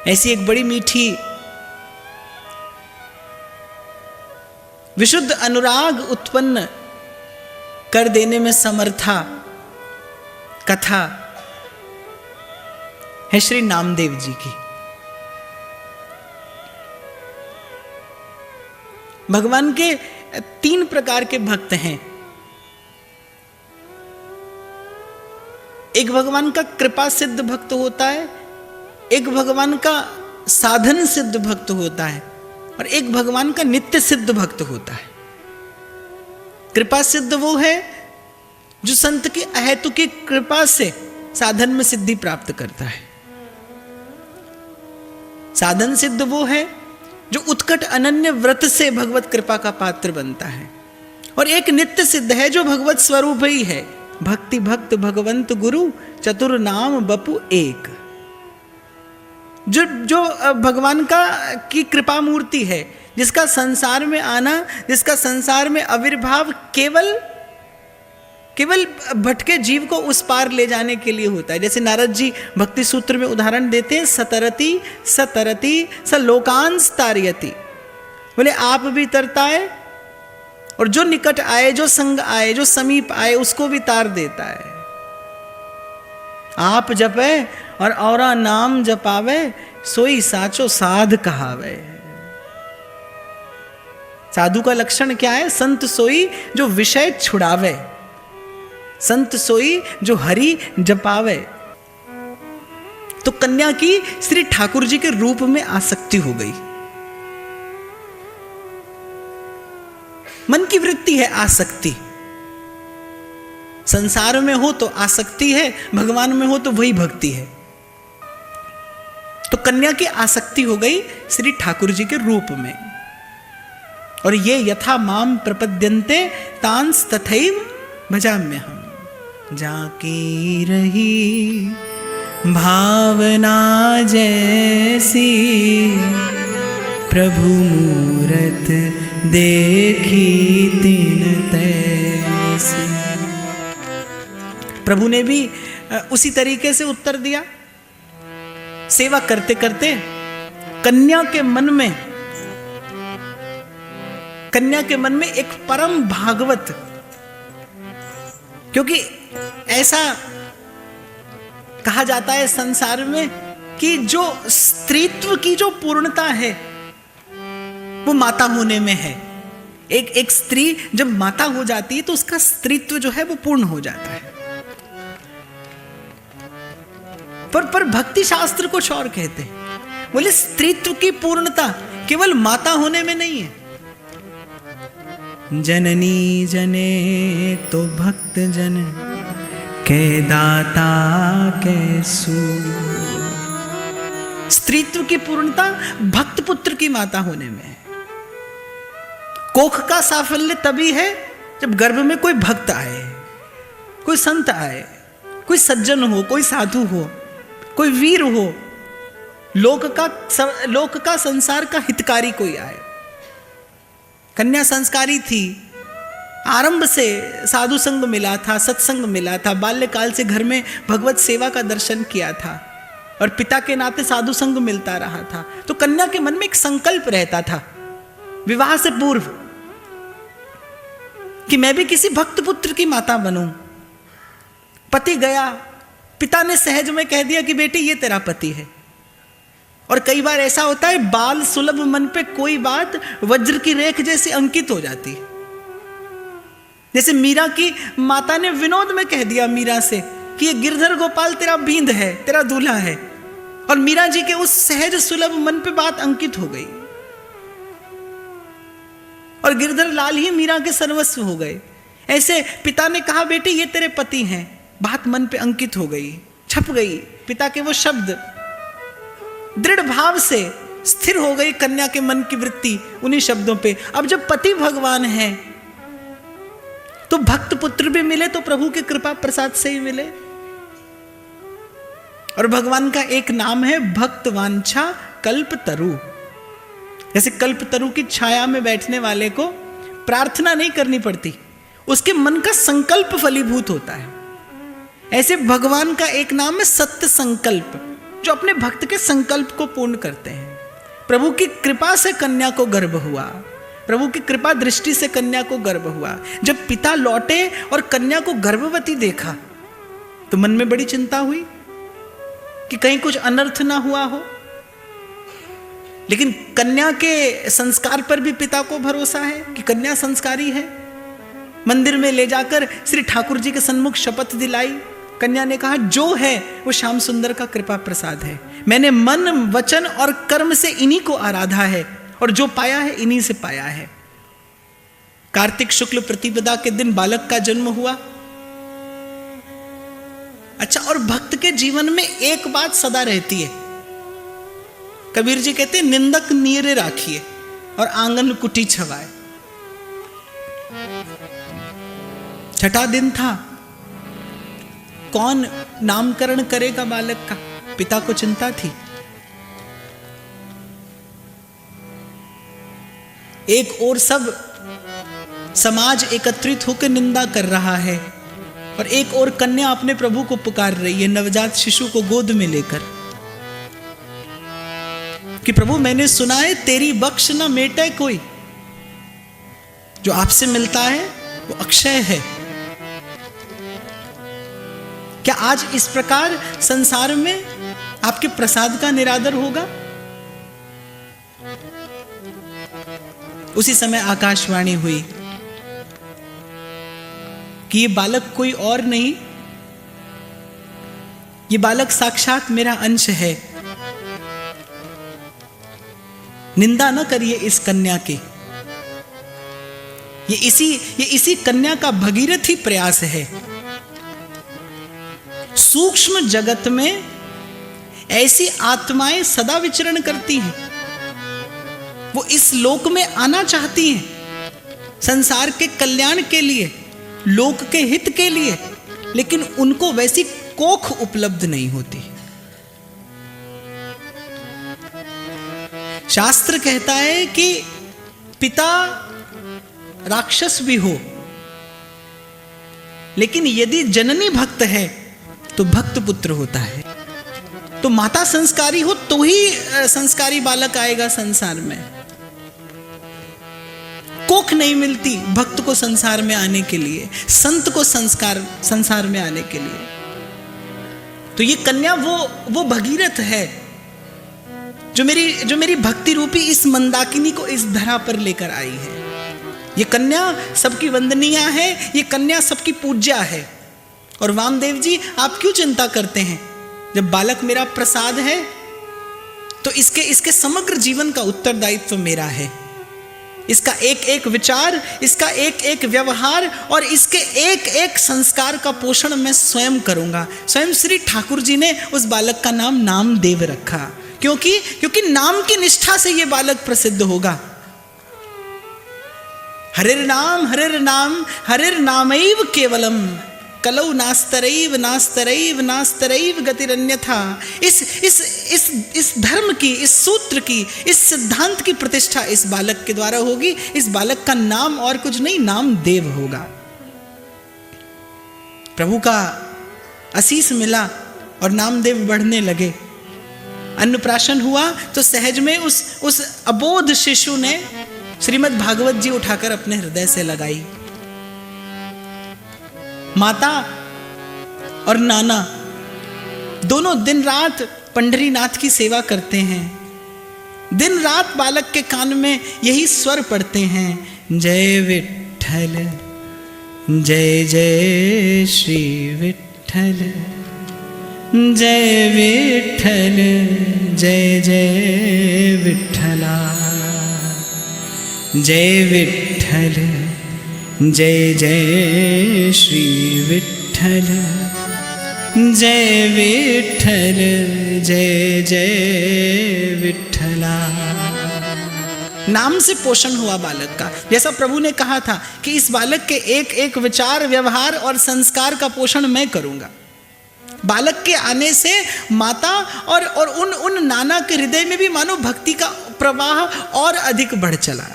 ऐसी एक बड़ी मीठी विशुद्ध अनुराग उत्पन्न कर देने में समर्था कथा है श्री नामदेव जी की। भगवान के 3 प्रकार के भक्त हैं। एक भगवान का कृपा सिद्ध भक्त होता है, एक भगवान का साधन सिद्ध भक्त होता है, और एक भगवान का नित्य सिद्ध भक्त होता है। कृपा सिद्ध वो है जो संत की अहेतुकी कृपा से साधन में सिद्धि प्राप्त करता है। साधन सिद्ध वो है जो उत्कट अनन्य व्रत से भगवत कृपा का पात्र बनता है। और एक नित्य सिद्ध है जो भगवत स्वरूप ही है। भक्ति भक्त भगवंत गुरु चतुर नाम बपु एक। जो भगवान की कृपा मूर्ति है, जिसका संसार में आना, जिसका संसार में आविर्भाव केवल भटके जीव को उस पार ले जाने के लिए होता है। जैसे नारद जी भक्ति सूत्र में उदाहरण देते हैं, सतरति सतरति स लोकांस तारयति। बोले आप भी तरता है और जो निकट आए, जो संग आए, जो समीप आए, उसको भी तार देता है। आप जपे और औरा नाम जपावे, सोई साचो साध कहावे। साधु का लक्षण क्या है? संत सोई जो विषय छुड़ावे, संत सोई जो हरि जपावे। तो कन्या की श्री ठाकुर जी के रूप में आसक्ति हो गई। मन की वृत्ति है आसक्ति। संसार में हो तो आसक्ति है, भगवान में हो तो वही भक्ति है। तो कन्या की आसक्ति हो गई श्री ठाकुर जी के रूप में। और ये यथा माम प्रपद्यन्ते तांस तथैव भजाम्य हम। जाकी रही भावना जैसी, प्रभु मूरत देखी तिन तैसी। प्रभु ने भी उसी तरीके से उत्तर दिया। सेवा करते करते कन्या के मन में एक परम भागवत, क्योंकि ऐसा कहा जाता है संसार में कि जो स्त्रीत्व की जो पूर्णता है वो माता होने में है। एक स्त्री जब माता हो जाती है तो उसका स्त्रीत्व जो है वो पूर्ण हो जाता है। पर भक्ति शास्त्र कुछ और कहते हैं। बोले स्त्रीत्व की पूर्णता केवल माता होने में नहीं है। जननी जने तो भक्त जन के दाता के सू। स्त्रीत्व की पूर्णता भक्त पुत्र की माता होने में है। कोख का साफल्य तभी है जब गर्भ में कोई भक्त आए, कोई संत आए, कोई सज्जन हो, कोई साधु हो, कोई वीर हो, लोक का संसार का हितकारी कोई आए। कन्या संस्कारी थी, आरंभ से साधु संग मिला था, सत्संग मिला था, बाल्यकाल से घर में भगवत सेवा का दर्शन किया था और पिता के नाते साधु संग मिलता रहा था। तो कन्या के मन में एक संकल्प रहता था विवाह से पूर्व कि मैं भी किसी भक्त पुत्र की माता बनूं। पति गया, पिता ने सहज में कह दिया कि बेटी ये तेरा पति है। और कई बार ऐसा होता है बाल सुलभ मन पे कोई बात वज्र की रेख जैसी अंकित हो जाती है। जैसे मीरा की माता ने विनोद में कह दिया मीरा से कि ये गिरधर गोपाल तेरा बींद है, तेरा दूल्हा है। और मीरा जी के उस सहज सुलभ मन पे बात अंकित हो गई और गिरधर लाल ही मीरा के सर्वस्व हो गए। ऐसे पिता ने कहा बेटी ये तेरे पति हैं, बात मन पे अंकित हो गई, छप गई। पिता के वो शब्द दृढ़ भाव से स्थिर हो गई कन्या के मन की वृत्ति उन्हीं शब्दों पे। अब जब पति भगवान है तो भक्त पुत्र भी मिले तो प्रभु की कृपा प्रसाद से ही मिले। और भगवान का एक नाम है भक्त वांछा कल्प तरु। जैसे कल्प तरु की छाया में बैठने वाले को प्रार्थना नहीं करनी पड़ती, उसके मन का संकल्प फलीभूत होता है। ऐसे भगवान का एक नाम है सत्य संकल्प। जो अपने भक्त के संकल्प को पूर्ण करते हैं। प्रभु की कृपा से कन्या को गर्भ हुआ, प्रभु की कृपा दृष्टि से कन्या को गर्भ हुआ। जब पिता लौटे और कन्या को गर्भवती देखा तो मन में बड़ी चिंता हुई कि कहीं कुछ अनर्थ ना हुआ हो। लेकिन कन्या के संस्कार पर भी पिता को भरोसा है कि कन्या संस्कारी है। मंदिर में ले जाकर श्री ठाकुर जी के सन्मुख शपथ दिलाई। कन्या ने कहा जो है वो श्याम सुंदर का कृपा प्रसाद है, मैंने मन वचन और कर्म से इन्हीं को आराधा है और जो पाया है इन्हीं से पाया है। कार्तिक शुक्ल प्रतिपदा के दिन बालक का जन्म हुआ। अच्छा, और भक्त के जीवन में एक बात सदा रहती है। कबीर जी कहते हैं निंदक नीरे राखिए और आंगन कुटी छवाए। छठा दिन था, कौन नामकरण करेगा बालक का? पिता को चिंता थी। एक और सब समाज एकत्रित होकर निंदा कर रहा है और एक और कन्या अपने प्रभु को पुकार रही है नवजात शिशु को गोद में लेकर कि प्रभु मैंने सुना है तेरी बख्श न मेटे कोई, जो आपसे मिलता है वो अक्षय है। क्या आज इस प्रकार संसार में आपके प्रसाद का निरादर होगा? उसी समय आकाशवाणी हुई कि ये बालक कोई और नहीं, ये बालक साक्षात मेरा अंश है। निंदा न करिए इस कन्या की, ये इसी कन्या का भगीरथ ही प्रयास है। सूक्ष्म जगत में ऐसी आत्माएं सदा विचरण करती हैं, वो इस लोक में आना चाहती हैं संसार के कल्याण के लिए, लोक के हित के लिए, लेकिन उनको वैसी कोख उपलब्ध नहीं होती। शास्त्र कहता है कि पिता राक्षस भी हो, लेकिन यदि जननी भक्त है तो भक्त पुत्र होता है। तो माता संस्कारी हो तो ही संस्कारी बालक आएगा संसार में। कोख नहीं मिलती भक्त को संसार में आने के लिए, संत को संसार में आने के लिए। तो ये कन्या वो भगीरथ है जो मेरी भक्ति रूपी इस मंदाकिनी को इस धरा पर लेकर आई है। ये कन्या सबकी वंदनीय है, ये कन्या सबकी पूज्या है। और वामदेव जी आप क्यों चिंता करते हैं? जब बालक मेरा प्रसाद है तो इसके समग्र जीवन का उत्तरदायित्व मेरा है। इसका एक एक विचार, इसका एक एक व्यवहार और इसके एक एक संस्कार का पोषण मैं स्वयं करूंगा। स्वयं श्री ठाकुर जी ने उस बालक का नाम नामदेव रखा, क्योंकि नाम की निष्ठा से यह बालक प्रसिद्ध होगा। हरिर नाम हरिर नामैव केवलम कलौ नास्तरैव गतिरन्यथा। इस धर्म की, इस सूत्र की, इस सिद्धांत की प्रतिष्ठा इस बालक के द्वारा होगी। इस बालक का नाम और कुछ नहीं, नाम देव होगा। प्रभु का आशीष मिला और नामदेव बढ़ने लगे। अन्नप्राशन हुआ तो सहज में उस अबोध शिशु ने श्रीमद् भागवत जी उठाकर अपने हृदय से लगाई। माता और नाना दोनों दिन रात पंढरीनाथ की सेवा करते हैं। दिन रात बालक के कान में यही स्वर पढ़ते हैं, जय विठ्ठल जय जय श्री विठ्ठल, जय विठ्ठल जय जय विठ्ठला, जय विठ्ठल जय जय श्री विठ्ठल, जय विठ्ठल जय जय विठ्ठला। नाम से पोषण हुआ बालक का। जैसा प्रभु ने कहा था कि इस बालक के एक एक विचार, व्यवहार और संस्कार का पोषण मैं करूंगा। बालक के आने से माता और उन नाना के हृदय में भी मानो भक्ति का प्रवाह और अधिक बढ़ चला।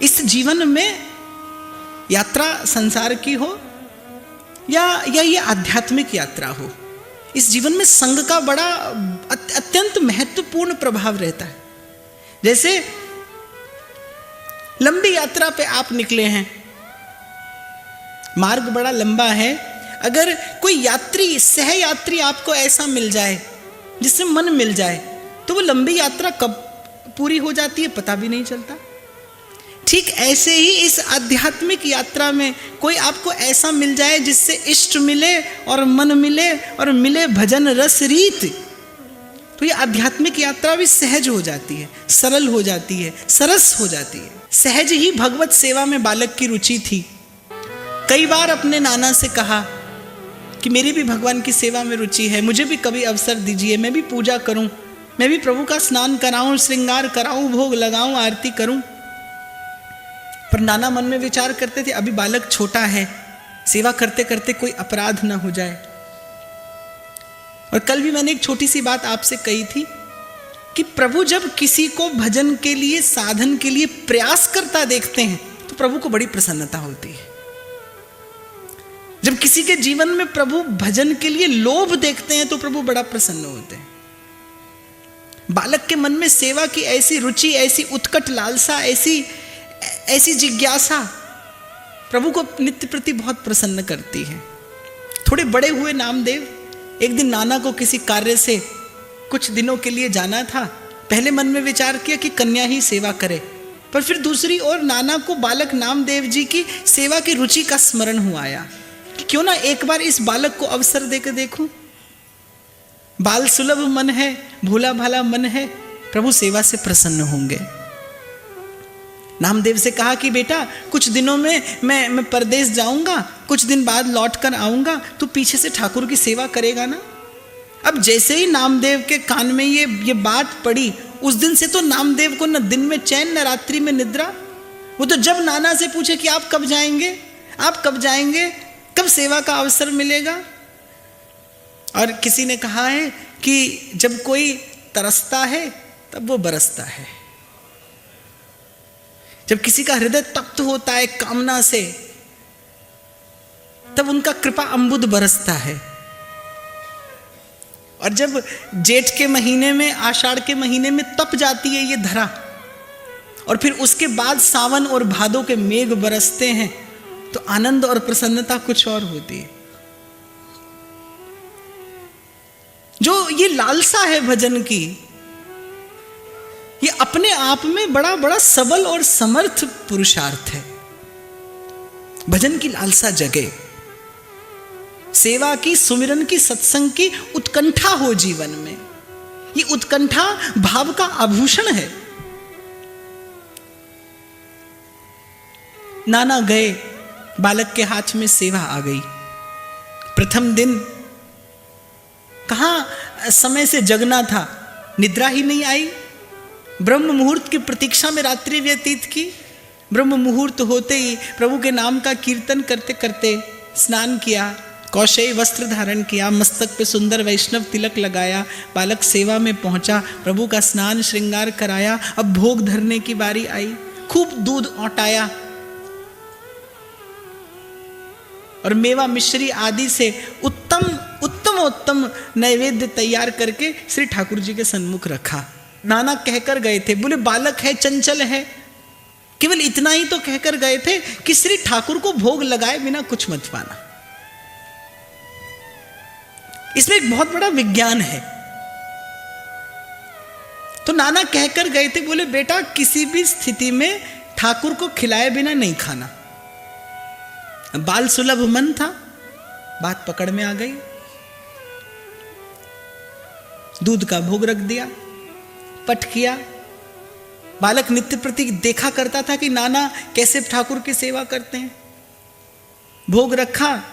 इस जीवन में यात्रा संसार की हो या ये आध्यात्मिक यात्रा हो, इस जीवन में संग का बड़ा अत्यंत महत्वपूर्ण प्रभाव रहता है। जैसे लंबी यात्रा पे आप निकले हैं, मार्ग बड़ा लंबा है, अगर कोई यात्री, सह यात्री आपको ऐसा मिल जाए जिससे मन मिल जाए, तो वो लंबी यात्रा कब पूरी हो जाती है पता भी नहीं चलता। ठीक ऐसे ही इस आध्यात्मिक यात्रा में कोई आपको ऐसा मिल जाए जिससे इष्ट मिले और मन मिले और मिले भजन रस रीत, तो ये आध्यात्मिक यात्रा भी सहज हो जाती है, सरल हो जाती है, सरस हो जाती है। सहज ही भगवत सेवा में बालक की रुचि थी। कई बार अपने नाना से कहा कि मेरी भी भगवान की सेवा में रुचि है, मुझे भी कभी अवसर दीजिए, मैं भी पूजा करूं, मैं भी प्रभु का स्नान कराऊं, श्रृंगार कराऊं, भोग लगाऊं, आरती करूं। पर नाना मन में विचार करते थे अभी बालक छोटा है, सेवा करते करते कोई अपराध ना हो जाए। और कल भी मैंने एक छोटी सी बात आपसे कही थी कि प्रभु जब किसी को भजन के लिए, साधन के लिए प्रयास करता देखते हैं तो प्रभु को बड़ी प्रसन्नता होती है। जब किसी के जीवन में प्रभु भजन के लिए लोभ देखते हैं तो प्रभु बड़ा प्रसन्न होते हैं। बालक के मन में सेवा की ऐसी रुचि, ऐसी उत्कट लालसा, ऐसी जिज्ञासा प्रभु को नित्य प्रति बहुत प्रसन्न करती है। थोड़े बड़े हुए नामदेव एक दिन नाना को किसी कार्य से कुछ दिनों के लिए जाना था। पहले मन में विचार किया कि कन्या ही सेवा करे, पर फिर दूसरी ओर नाना को बालक नामदेव जी की सेवा की रुचि का स्मरण हुआ आया कि क्यों ना एक बार इस बालक को अवसर देकर देखूं। बाल सुलभ मन है, भोला भाला मन है, प्रभु सेवा से प्रसन्न होंगे। नामदेव से कहा कि बेटा कुछ दिनों में मैं परदेश जाऊंगा, कुछ दिन बाद लौट कर आऊंगा, तू पीछे से ठाकुर की सेवा करेगा ना। अब जैसे ही नामदेव के कान में ये बात पड़ी, उस दिन से तो नामदेव को न दिन में चैन न रात्रि में निद्रा। वो तो जब नाना से पूछे कि आप कब जाएंगे, आप कब जाएंगे, कब सेवा का अवसर मिलेगा। और किसी ने कहा है कि जब कोई तरसता है तब वो बरसता है। जब किसी का हृदय तप्त होता है कामना से, तब उनका कृपा अम्बुद बरसता है। और जब जेठ के महीने में, आषाढ़ के महीने में तप जाती है ये धरा, और फिर उसके बाद सावन और भादों के मेघ बरसते हैं, तो आनंद और प्रसन्नता कुछ और होती है। जो ये लालसा है भजन की, ये अपने आप में बड़ा बड़ा सबल और समर्थ पुरुषार्थ है। भजन की लालसा जगे, सेवा की, सुमिरन की, सत्संग की उत्कंठा हो जीवन में। ये उत्कंठा भाव का आभूषण है। नाना गए, बालक के हाथ में सेवा आ गई। प्रथम दिन कहाँ समय से जगना था, निद्रा ही नहीं आई। ब्रह्म मुहूर्त की प्रतीक्षा में रात्रि व्यतीत की। ब्रह्म मुहूर्त होते ही प्रभु के नाम का कीर्तन करते करते स्नान किया, कौशेय वस्त्र धारण किया, मस्तक पे सुंदर वैष्णव तिलक लगाया, बालक सेवा में पहुंचा, प्रभु का स्नान श्रृंगार कराया। अब भोग धरने की बारी आई। खूब दूध औटाया और मेवा मिश्री आदि से उत्तम नैवेद्य तैयार करके श्री ठाकुर जी के सन्मुख रखा। नाना कहकर गए थे, बोले बालक है, चंचल है, केवल इतना ही तो कहकर गए थे कि श्री ठाकुर को भोग लगाए बिना कुछ मत पाना। इसमें एक बहुत बड़ा विज्ञान है। तो नाना कहकर गए थे, बोले बेटा किसी भी स्थिति में ठाकुर को खिलाए बिना नहीं खाना। बाल सुलभ मन था, बात पकड़ में आ गई। दूध का भोग रख दिया, पट किया। बालक नित्य प्रति देखा करता था कि नाना कैसे ठाकुर की सेवा करते हैं। भोग रखा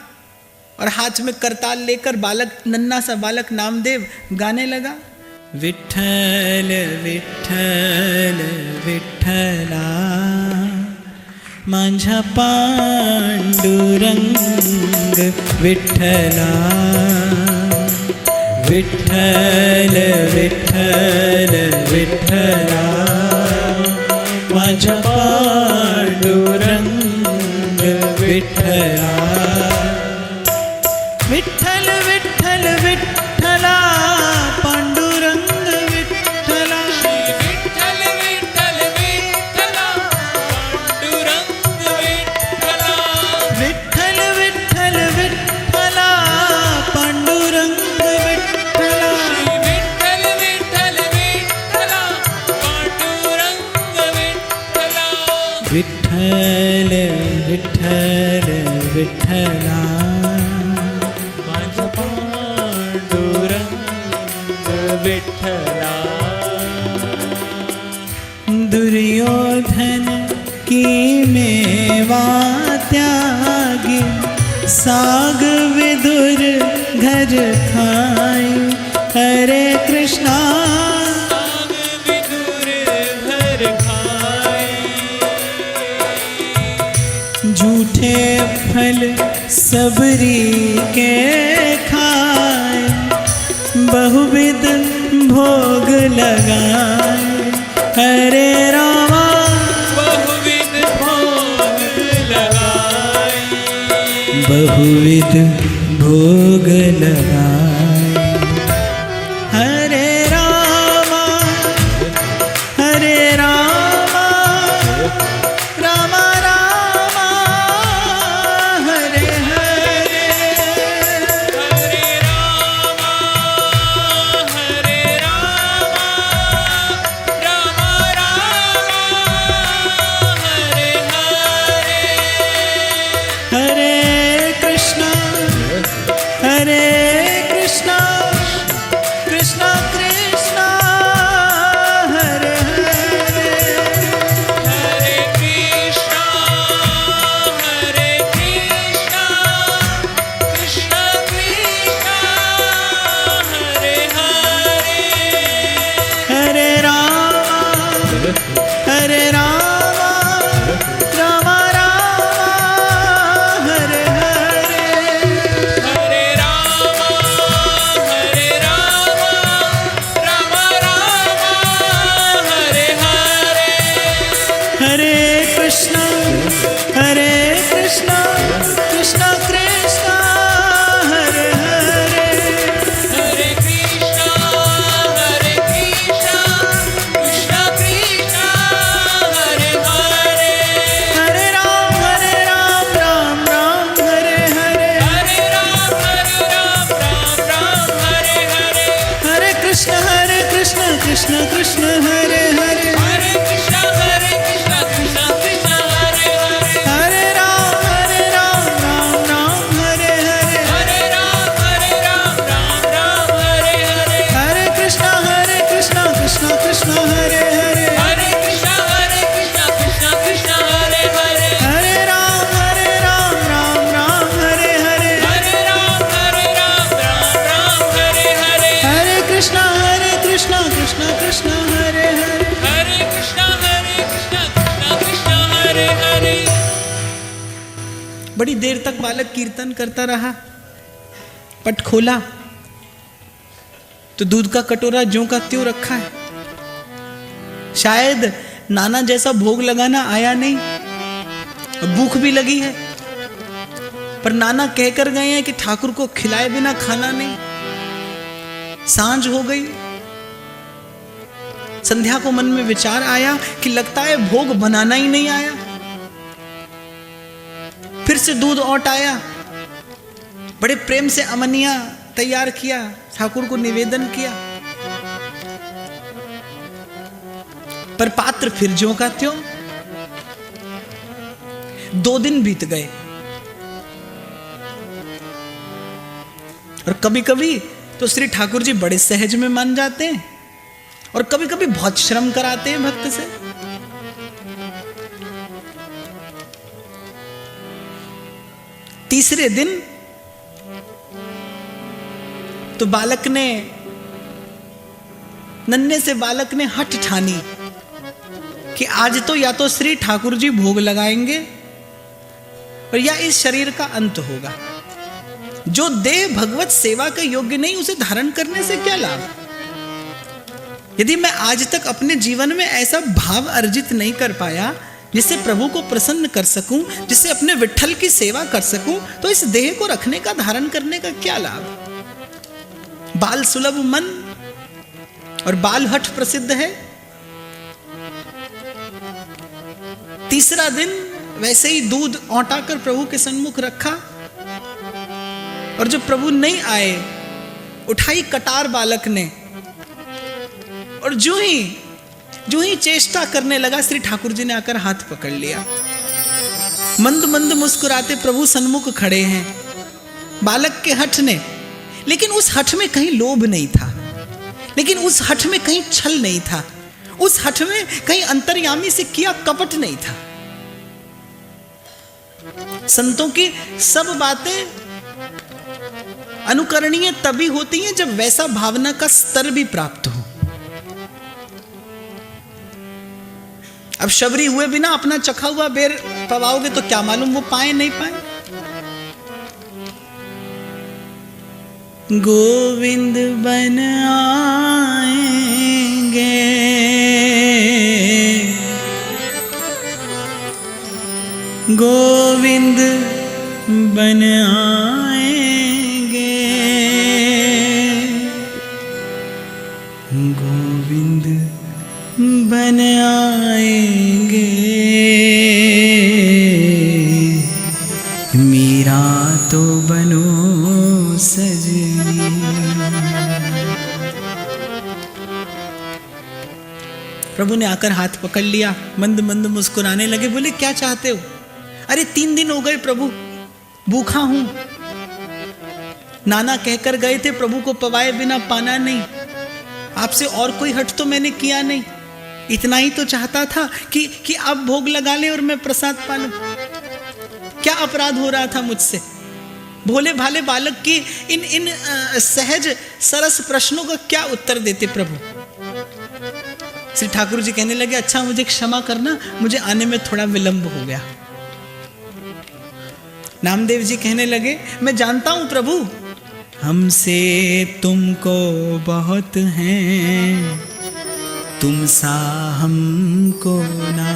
और हाथ में करताल लेकर बालक, नन्ना सा बालक नामदेव गाने लगा, विठ्ठल विठ्ठल विठ्ठला माझा पांडुरंग विठ्ठला, विठ्ठल विठ्ठल विठ्ठला माझा पांडुरंग विठ्ठला, विठ्ठल विठ्ठल विठ्ठला विठ्ठल विठ्ठल विठ्ठला, माझा पांडुरंग विठ्ठला. दुर्योधन की मेवा त्यागी, साग विदुर घर खाई. हरे कृष्णा साग विदुर घर खाई. झूठे फल सबरी के खाए, बहुविध भोग लगाए. हरे रामा बहुविध भोग लगाई. बहुविध भोग लगाए. हरे रामा हरे रामा, रामा रामा हरे हरे. हरे रामा हरे रामा, रामा रामा हरे हरे. हरे कृष्णा कृष्णा कृष्णा हरे हरे. हरे कृष्णा कृष्णा कृष्णा हरे हरे. हरे रामा रामा रामा हरे हरे. हरे रामा रामा रामा हरे हरे. हरे कृष्णा कृष्णा कृष्णा हरे हरे. हरे कृष्णा कृष्णा कृष्णा हरे हरे. हरे राम राम राम हरे हरे. हरे राम राम हरे हरे. हरे कृष्ण कृष्ण कृष्ण हरे हरे. हरे कृष्णा कृष्णा कृष्णा हरे हरे. हरे राम राम राम हरे हरे. हरे राम राम हरे हरे. हरे कृष्ण कृष्ण कृष्ण हरे हरे. हरे कृष्णा कृष्णा कृष्णा हरे हरे. हरे राम राम हरे हरे. हरे राम हरे हरे. हरे कृष्ण कृष्ण कृष्ण हरे हरे. हरे कृष्णा कृष्णा हरे हरे. बड़ी देर तक बालक कीर्तन करता रहा. पट खोला तो दूध का कटोरा ज्यों का त्यों रखा है. शायद नाना जैसा भोग लगाना आया नहीं, भूख भी लगी है, पर नाना कहकर गए हैं कि ठाकुर को खिलाए बिना खाना नहीं. सांझ हो गई. संध्या को मन में विचार आया कि लगता है भोग बनाना ही नहीं आया. फिर से दूध औट आया. बड़े प्रेम से अमनिया तैयार किया, ठाकुर को निवेदन किया, पर पात्र फिर ज्यों का त्यों. 2 दिन बीत गए. और कभी कभी तो श्री ठाकुर जी बड़े सहज में मान जाते हैं, और कभी कभी बहुत श्रम कराते हैं भक्त से. तीसरे दिन तो नन्हे से बालक ने हठ ठानी कि आज तो या तो श्री ठाकुर जी भोग लगाएंगे और या इस शरीर का अंत होगा. जो देह भगवत सेवा के योग्य नहीं, उसे धारण करने से क्या लाभ. यदि मैं आज तक अपने जीवन में ऐसा भाव अर्जित नहीं कर पाया जिससे प्रभु को प्रसन्न कर सकूं, जिससे अपने विठ्ठल की सेवा कर सकूं, तो इस देह को रखने का, धारण करने का क्या लाभ. बाल सुलभ मन और बाल हठ प्रसिद्ध है. तीसरा दिन वैसे ही दूध औंटा कर प्रभु के सन्मुख रखा, और जब प्रभु नहीं आए, उठाई कटार बालक ने, और जो ही जो ही चेष्टा करने लगा, श्री ठाकुर जी ने आकर हाथ पकड़ लिया। मंद मंद मुस्कुराते प्रभु सन्मुख खड़े हैं बालक के हठ ने, लेकिन उस हठ में कहीं लोभ नहीं था, लेकिन उस हठ में कहीं छल नहीं था, उस हठ में कहीं अंतर्यामी से किया कपट नहीं था। संतों की सब बातें अनुकरणीय तभी होती हैं जब वैसा भावना का स्तर भी प्राप्त हो। अब शबरी हुए बिना अपना चखा हुआ बेर पवाओगे तो क्या मालूम वो पाए नहीं पाए। गोविंद बन आएंगे, गोविंद बन आएंगे, गोविंद बन आएंगे, मीरा तो बनो सजनी। प्रभु ने आकर हाथ पकड़ लिया, मंद मंद मुस्कुराने लगे, बोले क्या चाहते हो? अरे 3 दिन हो गए प्रभु, भूखा हूं। नाना कहकर गए थे प्रभु को पवाए बिना पाना नहीं, आपसे और कोई हट तो मैंने किया नहीं, इतना ही तो चाहता था कि आप भोग लगा ले और मैं प्रसाद पा लूं। क्या अपराध हो रहा था मुझसे? भोले भाले बालक की इन सहज सरस प्रश्नों का क्या उत्तर देते प्रभु? श्री ठाकुर जी कहने लगे, अच्छा मुझे क्षमा करना, मुझे आने में थोड़ा विलंब हो गया। नामदेव जी कहने लगे, मैं जानता हूं प्रभु, हमसे तुमको बहुत हैं, तुम सा हमको ना।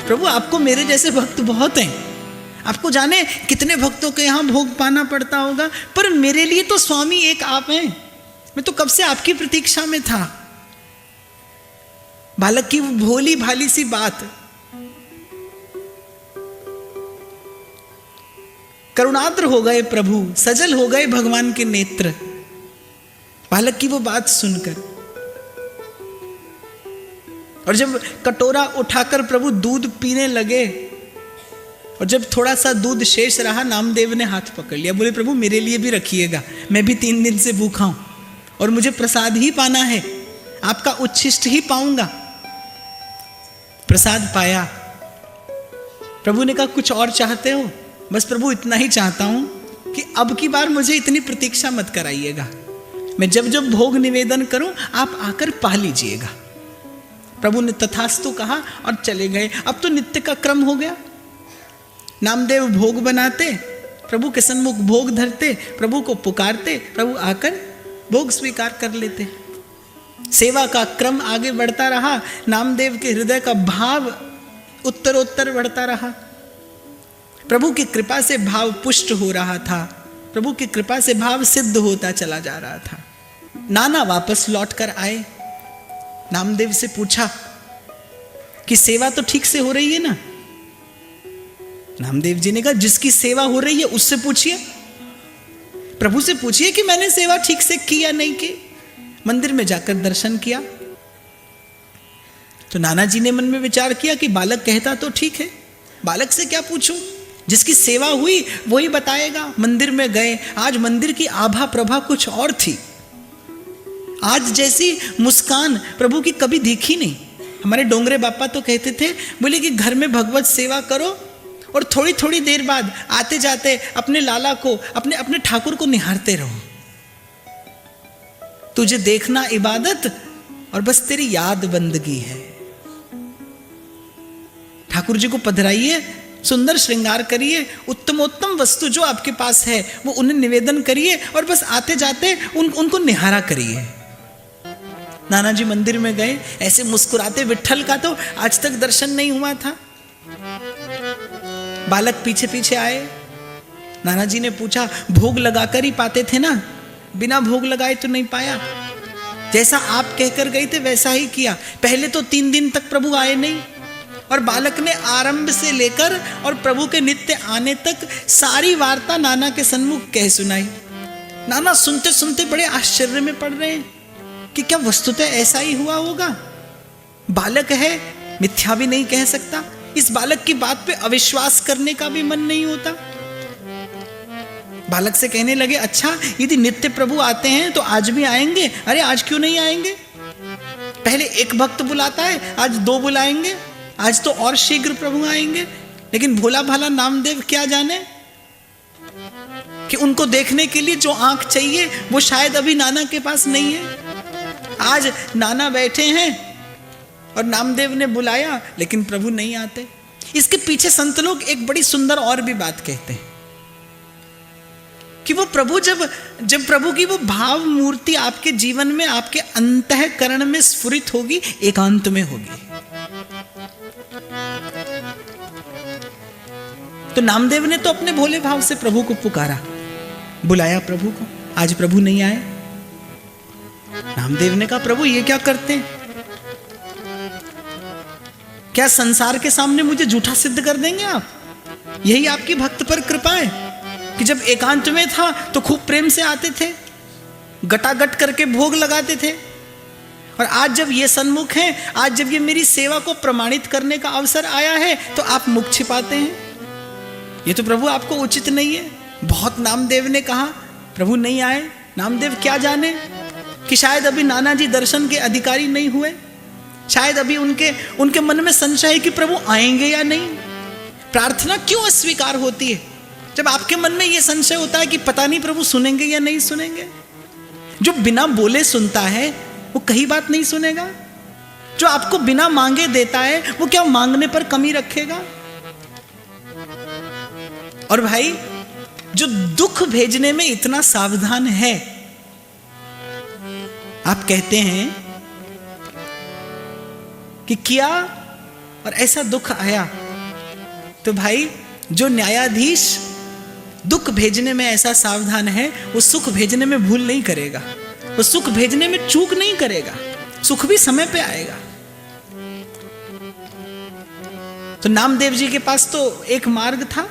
प्रभु आपको मेरे जैसे भक्त बहुत हैं, आपको जाने कितने भक्तों के यहाँ भोग पाना पड़ता होगा, पर मेरे लिए तो स्वामी एक आप हैं। मैं तो कब से आपकी प्रतीक्षा में था। बालक की वो भोली भाली सी बात, करुणाद्र हो गए प्रभु, सजल हो गए भगवान के नेत्र बालक की वो बात सुनकर। और जब कटोरा उठाकर प्रभु दूध पीने लगे और जब थोड़ा सा दूध शेष रहा, नामदेव ने हाथ पकड़ लिया, बोले प्रभु मेरे लिए भी रखिएगा, मैं भी 3 दिन से भूखा हूं और मुझे प्रसाद ही पाना है, आपका उच्छिष्ट ही पाऊंगा। प्रसाद पाया। प्रभु ने कहा कुछ और चाहते हो? बस प्रभु इतना ही चाहता हूं कि अब की बार मुझे इतनी प्रतीक्षा मत कराइएगा, मैं जब जब भोग निवेदन करूं आप आकर पा लीजिएगा। प्रभु ने तथास्तु कहा और चले गए। अब तो नित्य का क्रम हो गया, नामदेव भोग बनाते, प्रभु के सन्मुख भोग धरते, प्रभु को पुकारते, प्रभु आकर भोग स्वीकार कर लेते। सेवा का क्रम आगे बढ़ता रहा, नामदेव के हृदय का भाव उत्तरोत्तर बढ़ता रहा। प्रभु की कृपा से भाव पुष्ट हो रहा था, प्रभु की कृपा से भाव सिद्ध होता चला जा रहा था। नाना वापस लौट कर आए, नामदेव से पूछा कि सेवा तो ठीक से हो रही है ना? नामदेव जी ने कहा जिसकी सेवा हो रही है उससे पूछिए, प्रभु से पूछिए कि मैंने सेवा ठीक से की या नहीं की। मंदिर में जाकर दर्शन किया तो नाना जी ने मन में विचार किया कि बालक कहता तो ठीक है, बालक से क्या पूछूं, जिसकी सेवा हुई वही बताएगा। मंदिर में गए, आज मंदिर की आभा प्रभा कुछ और थी। आज जैसी मुस्कान प्रभु की कभी देखी नहीं। हमारे डोंगरे बापा तो कहते थे, बोले कि घर में भगवत सेवा करो और थोड़ी थोड़ी देर बाद आते जाते अपने लाला को, अपने अपने ठाकुर को निहारते रहो। तुझे देखना इबादत और बस तेरी याद बंदगी है। ठाकुर जी को पधराइए, सुंदर श्रृंगार करिए, उत्तमोत्तम वस्तु जो आपके पास है वो उन्हें निवेदन करिए और बस आते जाते उनको निहारा करिए। नाना जी मंदिर में गए, ऐसे मुस्कुराते, विट्ठल का तो आज तक दर्शन नहीं हुआ था। बालक पीछे पीछे आए, नाना जी ने पूछा भोग लगाकर ही पाते थे ना? बिना भोग लगाए तो नहीं पाया। जैसा आप कहकर गए थे वैसा ही किया। पहले तो 3 दिन तक प्रभु आए नहीं और बालक ने आरंभ से लेकर और प्रभु के नित्य आने तक सारी वार्ता नाना के सन्मुख कह सुनाई। नाना सुनते सुनते बड़े आश्चर्य में पड़ रहे हैं कि क्या वस्तुतः ऐसा ही हुआ होगा? बालक है, मिथ्या भी नहीं कह सकता। इस बालक की बात पे अविश्वास करने का भी मन नहीं होता। बालक से कहने लगे, अच्छा यदि नित्य प्रभु आते हैं तो आज भी आएंगे? अरे आज क्यों नहीं आएंगे? पहले एक भक्त बुलाता है, आज 2 बुलाएंगे, आज तो और शीघ्र प्रभु आएंगे। लेकिन भोला भाला नामदेव क्या जाने कि उनको देखने के लिए जो आंख चाहिए वो शायद अभी नाना के पास नहीं है। आज नाना बैठे हैं और नामदेव ने बुलाया लेकिन प्रभु नहीं आते। इसके पीछे संत लोग एक बड़ी सुंदर और भी बात कहते हैं कि वो प्रभु जब प्रभु की वो भाव मूर्ति आपके जीवन में, आपके अंतःकरण में स्फुरित होगी, एकांत में होगी। तो नामदेव ने तो अपने भोले भाव से प्रभु को पुकारा, बुलाया प्रभु को, आज प्रभु नहीं आए। नामदेव ने कहा, प्रभु ये क्या करते हैं? क्या संसार के सामने मुझे झूठा सिद्ध कर देंगे आप? यही आपकी भक्त पर कृपा है कि जब एकांत में था तो खूब प्रेम से आते थे, गटागट करके भोग लगाते थे, और आज जब ये सन्मुख हैं, आज जब ये मेरी सेवा को प्रमाणित करने का अवसर आया है तो आप मुख छिपाते हैं। ये तो प्रभु आपको उचित नहीं है। बहुत नामदेव ने कहा, प्रभु नहीं आए। नामदेव क्या जाने कि शायद अभी नाना जी दर्शन के अधिकारी नहीं हुए, शायद अभी उनके मन में संशय है कि प्रभु आएंगे या नहीं। प्रार्थना क्यों अस्वीकार होती है? जब आपके मन में यह संशय होता है कि पता नहीं प्रभु सुनेंगे या नहीं सुनेंगे। जो बिना बोले सुनता है वो कहीं बात नहीं सुनेगा। जो आपको बिना मांगे देता है वो क्या मांगने पर कमी रखेगा? और भाई, जो दुख भेजने में इतना सावधान है, आप कहते हैं कि किया और ऐसा दुख आया, तो भाई जो न्यायाधीश दुख भेजने में ऐसा सावधान है वो सुख भेजने में भूल नहीं करेगा, वो सुख भेजने में चूक नहीं करेगा, सुख भी समय पे आएगा। तो नामदेव जी के पास तो एक मार्ग था।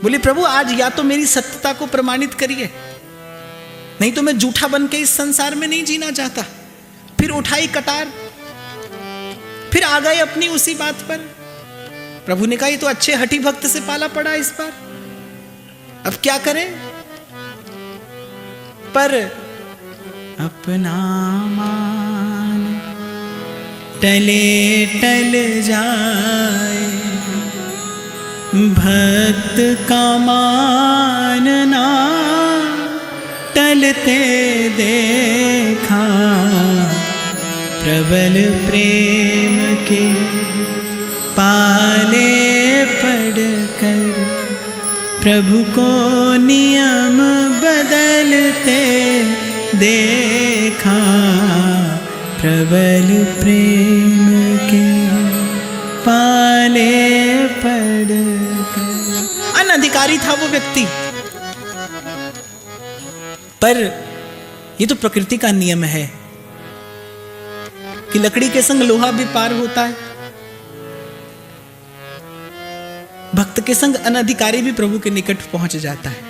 बोले, प्रभु आज या तो मेरी सत्यता को प्रमाणित करिए, नहीं तो मैं झूठा बन के इस संसार में नहीं जीना चाहता। फिर उठाई कटार, फिर आ गए अपनी उसी बात पर। प्रभु ने कहा, ये तो अच्छे हठी भक्त से पाला पड़ा इस बार, अब क्या करें? पर अपना मान टले टल जाए, भक्त का मानना टलते देखा, प्रबल प्रेम के पाले पड़कर प्रभु को नियम बदलते देखा, प्रबल प्रेम के पाले पड़कर। अनधिकारी था वो व्यक्ति, पर ये तो प्रकृति का नियम है कि लकड़ी के संग लोहा भी पार होता है। भक्त के संग अनधिकारी भी प्रभु के निकट पहुंच जाता है।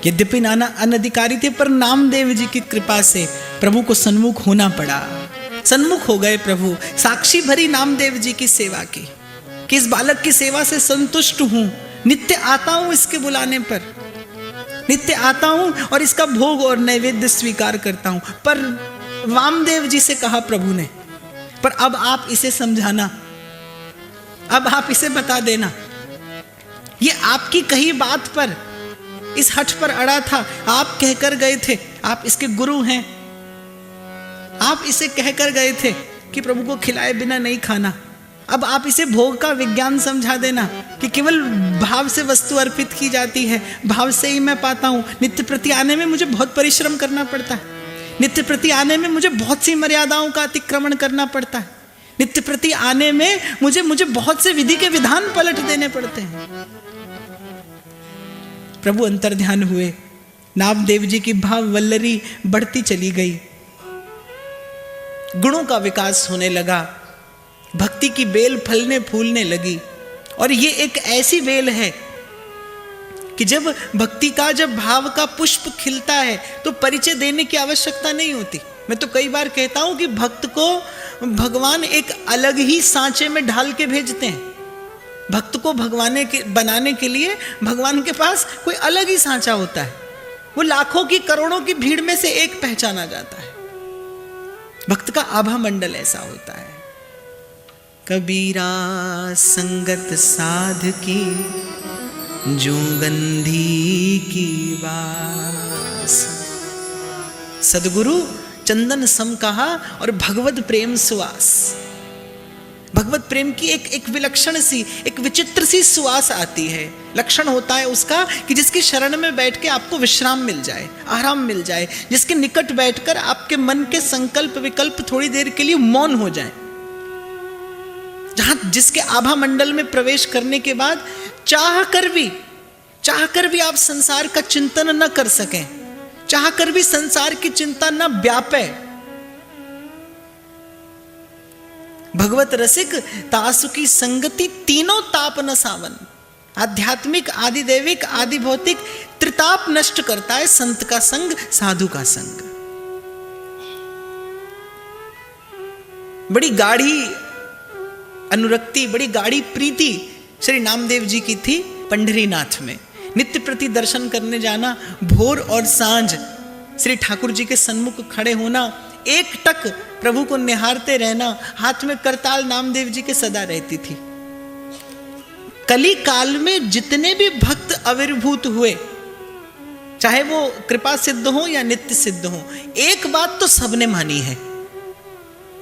यद्यपि नाना अनधिकारी थे, पर नामदेव जी की कृपा से प्रभु को सन्मुख होना पड़ा। सन्मुख हो गए प्रभु, साक्षी भरी नामदेव जी की सेवा की कि इस बालक की सेवा से संतुष्ट हूं, नित्य आता हूं इसके बुलाने पर, नित्य आता हूं और इसका भोग और नैवेद्य स्वीकार करता हूं। पर वामदेव जी से कहा प्रभु ने, पर अब आप इसे समझाना, अब आप इसे बता देना। ये आपकी कही बात पर, इस हठ पर अड़ा था, आप कहकर गए थे, आप इसके गुरु हैं, आप इसे कहकर गए थे कि प्रभु को खिलाए बिना नहीं खाना। अब आप इसे भोग का विज्ञान समझा देना कि केवल भाव से वस्तु अर्पित की जाती है, भाव से ही मैं पाता हूं। नित्य प्रति आने में मुझे बहुत परिश्रम करना पड़ता है, नित्य प्रति आने में मुझे बहुत सी मर्यादाओं का अतिक्रमण करना पड़ता है, नित्य प्रति आने में मुझे बहुत से विधि के विधान पलट देने पड़ते हैं। प्रभु अंतर्ध्यान हुए, नामदेव जी की भाव वल्लरी बढ़ती चली गई, गुणों का विकास होने लगा, भक्ति की बेल फलने फूलने लगी। और ये एक ऐसी बेल है कि जब भक्ति का, जब भाव का पुष्प खिलता है तो परिचय देने की आवश्यकता नहीं होती। मैं तो कई बार कहता हूं कि भक्त को भगवान एक अलग ही सांचे में ढाल के भेजते हैं। भक्त को बनाने के लिए भगवान के पास कोई अलग ही सांचा होता है। वो लाखों की करोड़ों की भीड़ में से एक पहचाना जाता है। भक्त का आभा मंडल ऐसा होता है। कबीरा संगत साध की जो गंधी की वास। सदगुरु चंदन सम कहा और भगवत प्रेम सुवास। भगवत प्रेम की एक विलक्षण सी, एक विचित्र सी सुवास आती है। लक्षण होता है उसका कि जिसकी शरण में बैठ के आपको विश्राम मिल जाए, आराम मिल जाए, जिसके निकट बैठकर आपके मन के संकल्प विकल्प थोड़ी देर के लिए मौन हो जाए, जहां जिसके आभा मंडल में प्रवेश करने के बाद चाह कर भी आप संसार का चिंतन न कर सकें, चाह कर भी संसार की चिंता न व्यापे। भगवत रसिक तासु की संगति तीनों ताप न सावन। आध्यात्मिक, आदि दैविक, आदि भौतिक त्रिताप नष्ट करता है संत का संग, साधु का संग। बड़ी गाढ़ी अनुरक्ति, बड़ी गाढ़ी प्रीति श्री नामदेव जी की थी पंढरीनाथ में। नित्य प्रति दर्शन करने जाना, भोर और सांझ श्री ठाकुर जी के सन्मुख खड़े होना, एक टक प्रभु को निहारते रहना, हाथ में करताल नामदेव जी के सदा रहती थी। कली काल में जितने भी भक्त आविर्भूत हुए, चाहे वो कृपा सिद्ध हो या नित्य सिद्ध हो, एक बात तो सबने मानी है,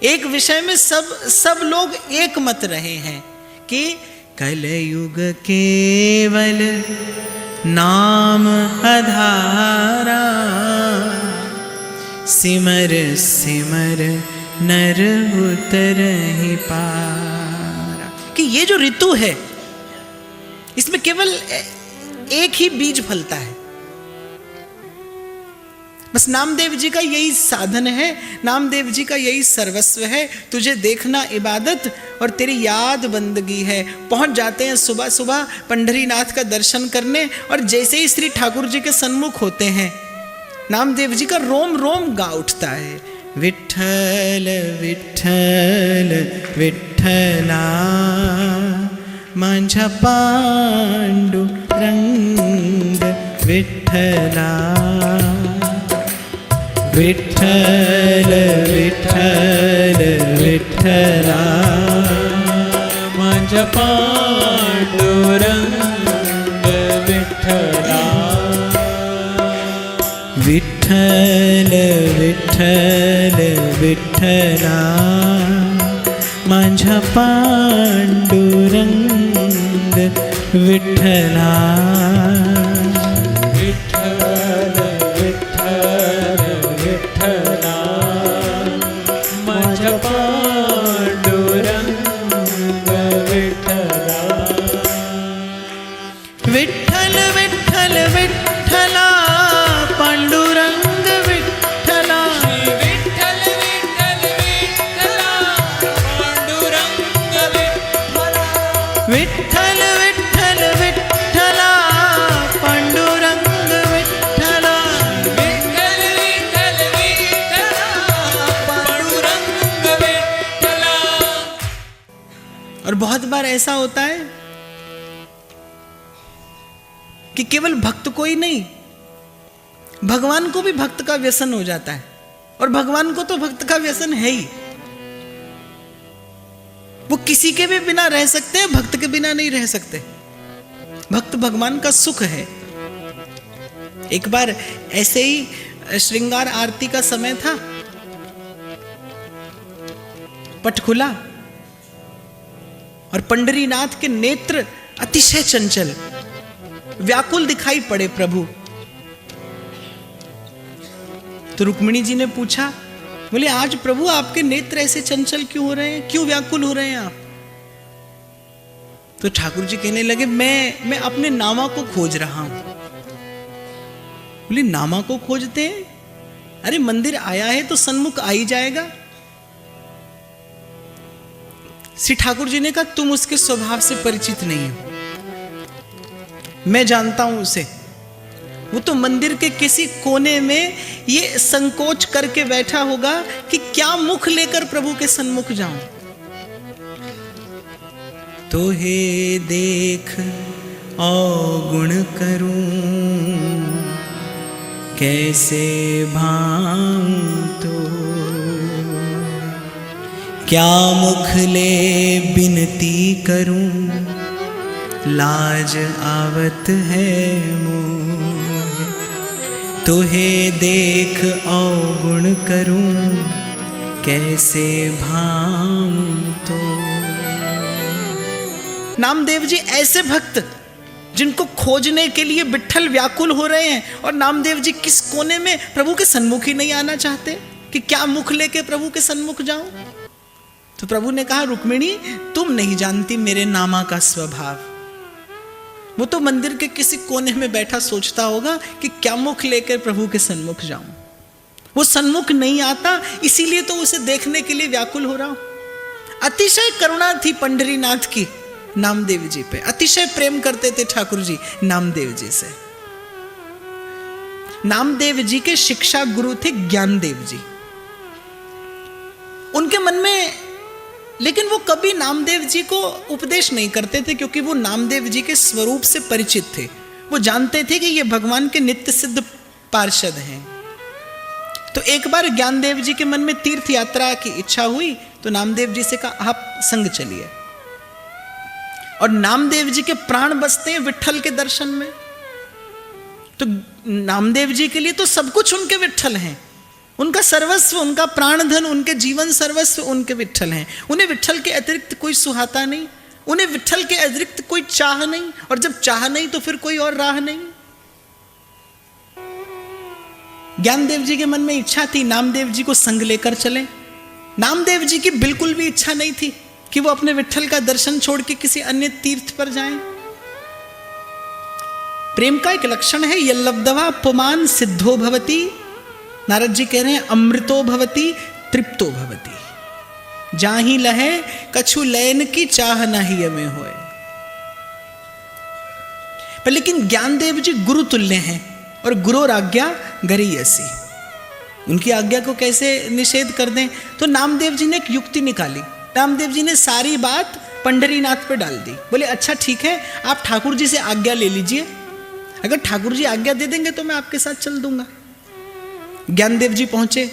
एक विषय में सब लोग एक मत रहे हैं कि कलयुग केवल नाम आधारा, सिमर सिमर नर उतरहि पारा। कि ये जो ऋतु है इसमें केवल एक ही बीज फलता है, बस नामदेव जी का यही साधन है, नामदेव जी का यही सर्वस्व है। तुझे देखना इबादत और तेरी याद बंदगी है। पहुंच जाते हैं सुबह सुबह पंढरीनाथ का दर्शन करने, और जैसे ही श्री ठाकुर जी के सन्मुख होते हैं, नामदेव जी का रोम रोम गा उठता है। विठ्ठल विठ्ठल विठ्ठला माझा पांडुरंग विठ्ठला, विठ्ठल विठ्ठल विठ्ठला माझा पांडुरंग विठ्ठला, विठ्ठल विठ्ठल विठ्ठला माझा पांडुरंग विठ्ठला, विठ्ठल विठ्ठल विठ्ठला माझा पांडुरंग विठ्ठला, विठ्ठल विठ्ठल विठ्ठला पांडुरंग विठ्ठला, विठ्ठल विठ्ठल विठ्ठला पांडुरंग विठ्ठला, विठ्ठल विठ्ठल विठ्ठला पांडुरंग विठ्ठला, विठ्ठल विठ्ठल विठ्ठला पांडुरंग विठ्ठला। और बहुत बार ऐसा होता है कि केवल भक्त को ही नहीं, भगवान को भी भक्त का व्यसन हो जाता है। और भगवान को तो भक्त का व्यसन है ही, वो किसी के भी बिना रह सकते हैं, भक्त के बिना नहीं रह सकते। भक्त भगवान का सुख है। एक बार ऐसे ही श्रृंगार आरती का समय था, पट खुला और पंढरीनाथ के नेत्र अतिशय चंचल व्याकुल दिखाई पड़े प्रभु। तो रुक्मिणी जी ने पूछा, बोले आज प्रभु आपके नेत्र ऐसे चंचल क्यों हो रहे हैं, क्यों व्याकुल हो रहे हैं आप? तो ठाकुर जी कहने लगे, मैं अपने नामा को खोज रहा हूं। बोले नामा को खोजते हैं? अरे मंदिर आया है तो सन्मुख आ ही जाएगा। श्री ठाकुर जी ने कहा, तुम उसके स्वभाव से परिचित नहीं हो, मैं जानता हूं उसे। वो तो मंदिर के किसी कोने में ये संकोच करके बैठा होगा कि क्या मुख लेकर प्रभु के सन्मुख जाऊं। तो हे देख अवगुण करूं, कैसे भाऊं तो, क्या मुख ले बिनती करूं, लाज आवत है मोह। तो हे देख अवगुण करूं, कैसे भाऊं तो। नामदेव जी ऐसे भक्त जिनको खोजने के लिए विट्ठल व्याकुल हो रहे हैं, और नामदेव जी किस कोने में प्रभु के सन्मुख ही नहीं आना चाहते कि क्या मुख लेके प्रभु के सन्मुख जाऊं। तो प्रभु ने कहा, रुक्मिणी तुम नहीं जानती मेरे नामा का स्वभाव। वो तो मंदिर के किसी कोने में बैठा सोचता होगा कि क्या मुख लेकर प्रभु के सन्मुख जाऊं। वो सन्मुख नहीं आता, इसीलिए तो उसे देखने के लिए व्याकुल हो रहा हूं। अतिशय करुणा थी पंढरीनाथ की नामदेव जी पे, अतिशय प्रेम करते थे ठाकुर जी नामदेव जी से। नामदेव जी के शिक्षा गुरु थे ज्ञानदेव जी। उनके मन में, लेकिन वो कभी नामदेव जी को उपदेश नहीं करते थे, क्योंकि वो नामदेव जी के स्वरूप से परिचित थे। वो जानते थे कि ये भगवान के नित्य सिद्ध पार्षद हैं। तो एक बार ज्ञानदेव जी के मन में तीर्थ यात्रा की इच्छा हुई, तो नामदेव जी से कहा, आप संग चलिए। और नामदेव जी के प्राण बसते हैं विट्ठल के दर्शन में। तो नामदेव जी के लिए तो सब कुछ उनके विट्ठल हैं, उनका सर्वस्व, उनका प्राणधन, उनके जीवन सर्वस्व उनके विट्ठल हैं। उन्हें विट्ठल के अतिरिक्त कोई सुहाता नहीं, उन्हें विट्ठल के अतिरिक्त कोई चाह नहीं, और जब चाह नहीं तो फिर कोई और राह नहीं। ज्ञानदेव जी के मन में इच्छा थी नामदेव जी को संग लेकर चले। नामदेव जी की बिल्कुल भी इच्छा नहीं थी कि वो अपने विट्ठल का दर्शन छोड़ के किसी अन्य तीर्थ पर जाएं। प्रेम का एक लक्षण है यल्लब्धवा पुमान सिद्धो भवति। नारद जी कह रहे हैं अमृतो भवति तृप्तो भवति। जाहि लहे कछु लयन की चाह नहीं में होए। पर लेकिन ज्ञानदेव जी गुरु तुल्य हैं, और गुरु आज्ञा गरीयसी। उनकी आज्ञा को कैसे निषेध कर दें। तो नामदेव जी ने एक युक्ति निकाली। नामदेव जी ने सारी बात पंढरीनाथ पे डाल दी। बोले अच्छा ठीक है, आप ठाकुर जी से आज्ञा ले लीजिए, अगर ठाकुर जी आज्ञा दे देंगे तो मैं आपके साथ चल दूंगा। ज्ञानदेव जी पहुंचे,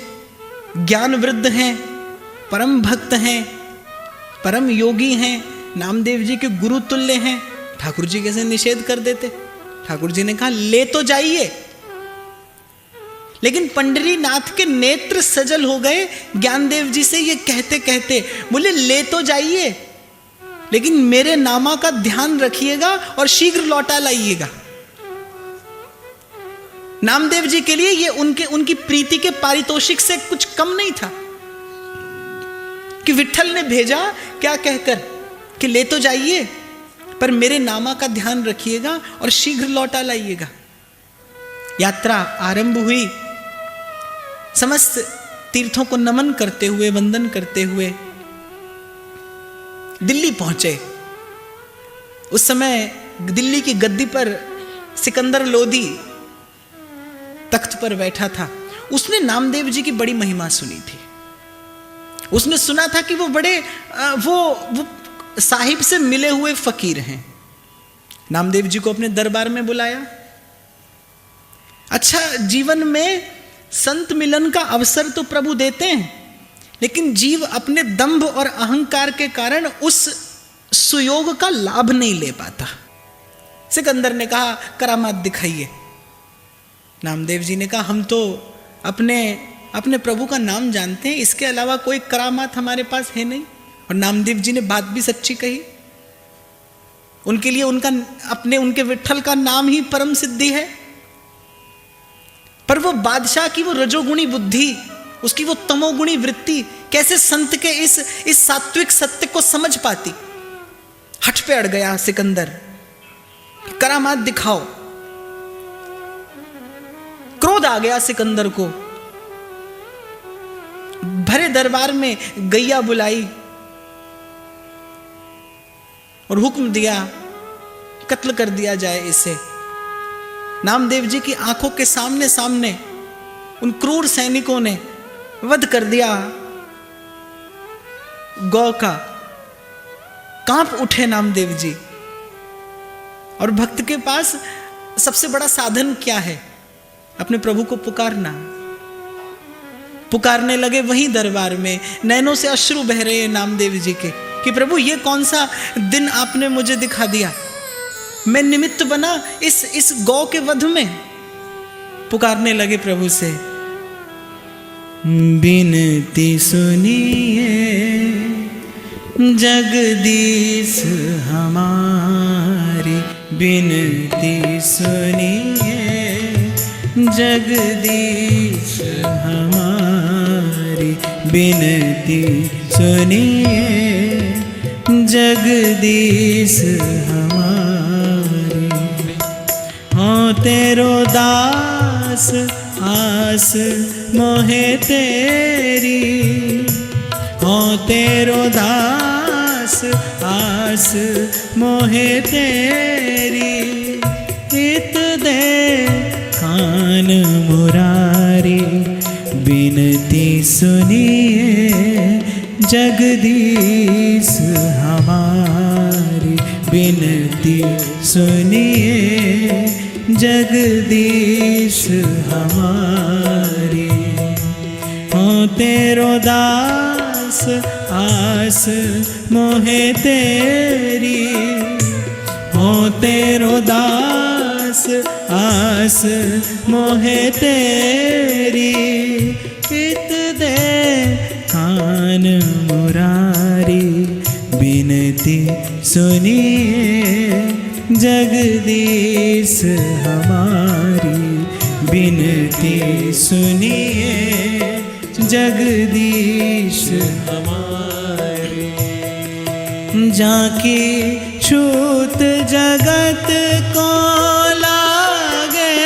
ज्ञान वृद्ध हैं, परम भक्त हैं, परम योगी हैं, नामदेव जी के गुरु तुल्य हैं। ठाकुर जी कैसे निषेध कर देते। ठाकुर जी ने कहा ले तो जाइए। लेकिन पंढरीनाथ के नेत्र सजल हो गए ज्ञानदेव जी से ये कहते कहते। बोले ले तो जाइए, लेकिन मेरे नामा का ध्यान रखिएगा और शीघ्र लौटा लाइएगा। नामदेव जी के लिए ये उनकी प्रीति के पारितोषिक से कुछ कम नहीं था कि विट्ठल ने भेजा क्या कहकर कि ले तो जाइए, पर मेरे नामा का ध्यान रखिएगा और शीघ्र लौटा लाइएगा। यात्रा आरंभ हुई। समस्त तीर्थों को नमन करते हुए, वंदन करते हुए दिल्ली पहुंचे। उस समय दिल्ली की गद्दी पर सिकंदर लोदी तख्त पर बैठा था। उसने नामदेव जी की बड़ी महिमा सुनी थी। उसने सुना था कि वो बड़े वो साहिब से मिले हुए फकीर हैं। नामदेव जी को अपने दरबार में बुलाया। अच्छा, जीवन में संत मिलन का अवसर तो प्रभु देते हैं, लेकिन जीव अपने दंभ और अहंकार के कारण उस सुयोग का लाभ नहीं ले पाता। सिकंदर ने कहा करामात दिखाइए। नामदेव जी ने कहा हम तो अपने प्रभु का नाम जानते हैं, इसके अलावा कोई करामात हमारे पास है नहीं। और नामदेव जी ने बात भी सच्ची कही। उनके लिए उनके विट्ठल का नाम ही परम सिद्धि है। पर वो बादशाह की वो रजोगुणी बुद्धि, उसकी वो तमोगुणी वृत्ति कैसे संत के इस सात्विक सत्य को समझ पाती। हठ पे अड़ गया सिकंदर, करामात दिखाओ। क्रोध आ गया सिकंदर को। भरे दरबार में गैया बुलाई और हुक्म दिया कत्ल कर दिया जाए इसे। नामदेव जी की आंखों के सामने सामने उन क्रूर सैनिकों ने वध कर दिया गौ का। कांप उठे नामदेव जी। और भक्त के पास सबसे बड़ा साधन क्या है? अपने प्रभु को पुकारना। पुकारने लगे वहीं दरबार में, नैनों से अश्रु बह रहे हैं नामदेव जी के कि प्रभु ये कौन सा दिन आपने मुझे दिखा दिया, मैं निमित्त बना इस गौ के वध में। पुकारने लगे प्रभु से, बिनती सुनिए जगदीश हमारी, बिनती सुनिए जगदीश हमारी, बिनती सुनिए जगदीश हमारी। हो तेरो दास आस मोहे तेरी, हो तेरो दास आस मोहे तेरी, हित दे कान मुरारी, बिनती सुनिए जगदीश हमारी, बिनती सुनिए जगदीश हमारी। हो तेरो दास आस मोहे तेरी, हो तेरो दास आस मोहे तेरी, हित दे कान मुरारी, बिनती सुनिए जगदीश हमारी, बिनती सुनिए जगदीश हमारी। जाकी छूत जगत को लागे,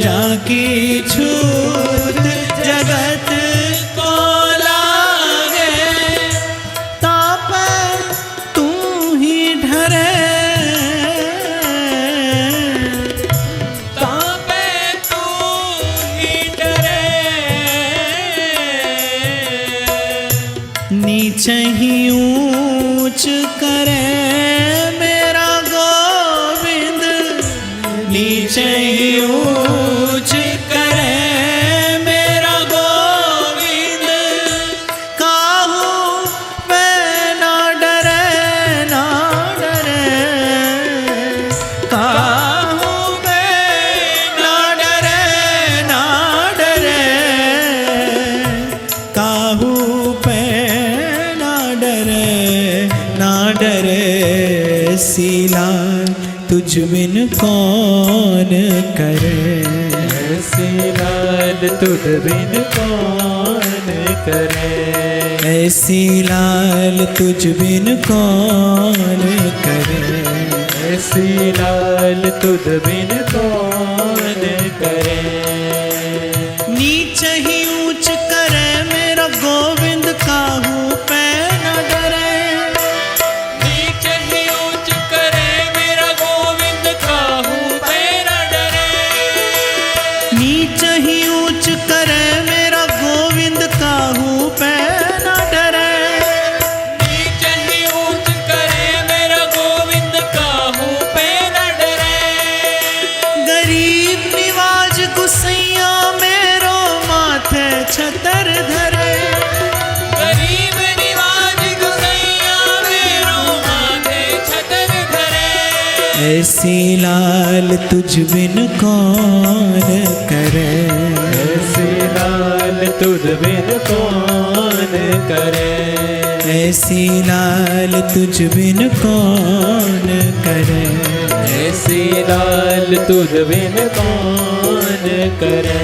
जाकी छूत जगत को लागे, ताप तू ही ढरे, ताप तू ही डरे, नीचे ही ऊंच करे मेरा गोविंद, नीचे ही ऊंच करे मेरा गोविंद, काहू पे ना डरे, ना डरे, काहू पे ना डरे, ना डरे, काहू पे ना डरे, ना डरे। सीला तुझ बिन कौन करे, लाल तुझ बिन कौन करे, ऐसी लाल तुझ बिन कौन करे, ऐसी लाल तुझ बिन कौन करे। नीचे ही ऊंच करे मेरा गोविंद, काहू पे न डरे, नीचे ही ऊंच करे मेरा गोविंद, काहू पे न डरे, नीचे ही ऊंच करे मेरा गोविंद, काहू पे न डरे, नीचे ही ऊंच करे मेरा गोविंद, काहू पे न डरे। गरीब निवाज गुसैया मेरो माथे छतर धरे, गरीब निवाज गुसैया मेरो माथे छतर धरे, ऐसी लाल तुझ बिन कौन करे, ऐसी लाल तुझ बिन कौन करे, ऐसी लाल तुझ बिन कौन करे, ऐसी लाल तुझ बिन कौन करे,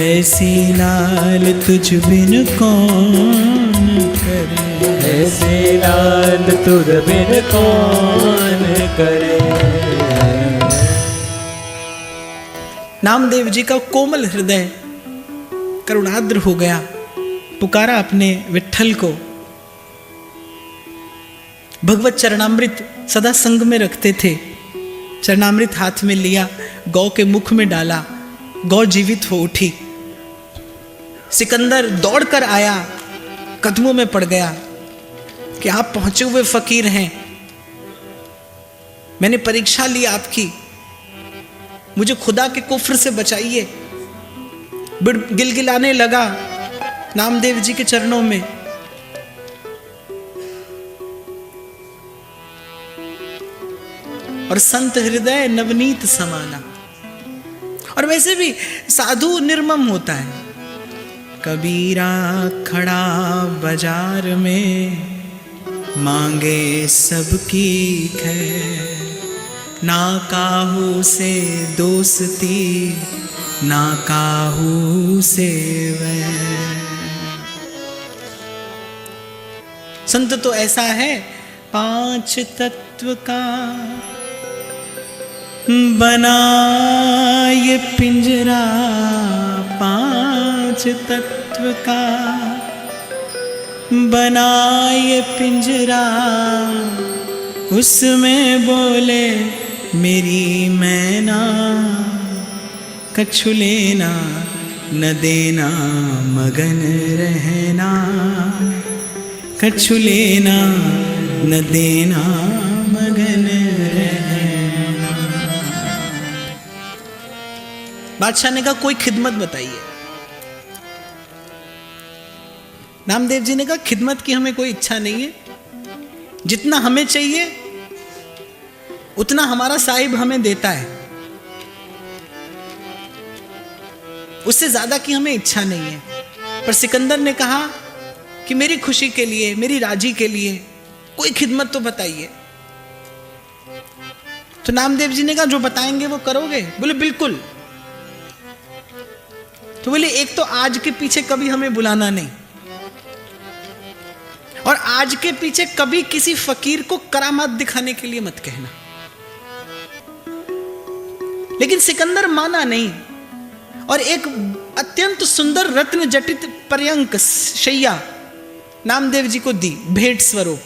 ऐसी लाल तुझ बिन कौन करे, ऐसी लाल तुझ बिन कौन करे। नामदेव जी का कोमल हृदय करुणाद्र हो गया, पुकारा अपने विट्ठल को। भगवत चरणामृत सदा संग में रखते थे, चरणामृत हाथ में लिया, गौ के मुख में डाला, गौ जीवित हो उठी। सिकंदर दौड़कर आया, कदमों में पड़ गया कि आप पहुंचे हुए फकीर हैं, मैंने परीक्षा ली आपकी, मुझे खुदा के कुफ्र से बचाइए। गिलगिलाने लगा नामदेव जी के चरणों में। और संत हृदय नवनीत समाना। और वैसे भी साधु निर्मम होता है। कबीरा खड़ा बाजार में, मांगे सबकी खैर, ना काहू से दोस्ती, ना काहू से वैर। संत तो ऐसा है, 5 तत्व का बना ये पिंजरा, 5 तत्व का बना ये पिंजरा, उसमें बोले मेरी मैना, कछु लेना न देना मगन रहना, कछु लेना न देना मगन रहना। बादशाह ने कहा कोई खिदमत बताइए। नामदेव जी ने कहा खिदमत की हमें कोई इच्छा नहीं है, जितना हमें चाहिए उतना हमारा साहिब हमें देता है, उससे ज्यादा की हमें इच्छा नहीं है। पर सिकंदर ने कहा कि मेरी खुशी के लिए, मेरी राजी के लिए कोई खिदमत तो बताइए। तो नामदेव जी ने कहा जो बताएंगे वो करोगे? बोले बिल्कुल। तो बोले एक तो आज के पीछे कभी हमें बुलाना नहीं, और आज के पीछे कभी किसी फकीर को करामात दिखाने के लिए मत कहना। लेकिन सिकंदर माना नहीं, और एक अत्यंत सुंदर रत्न जटित पर्यंक शैया नामदेव जी को दी भेंट स्वरूप।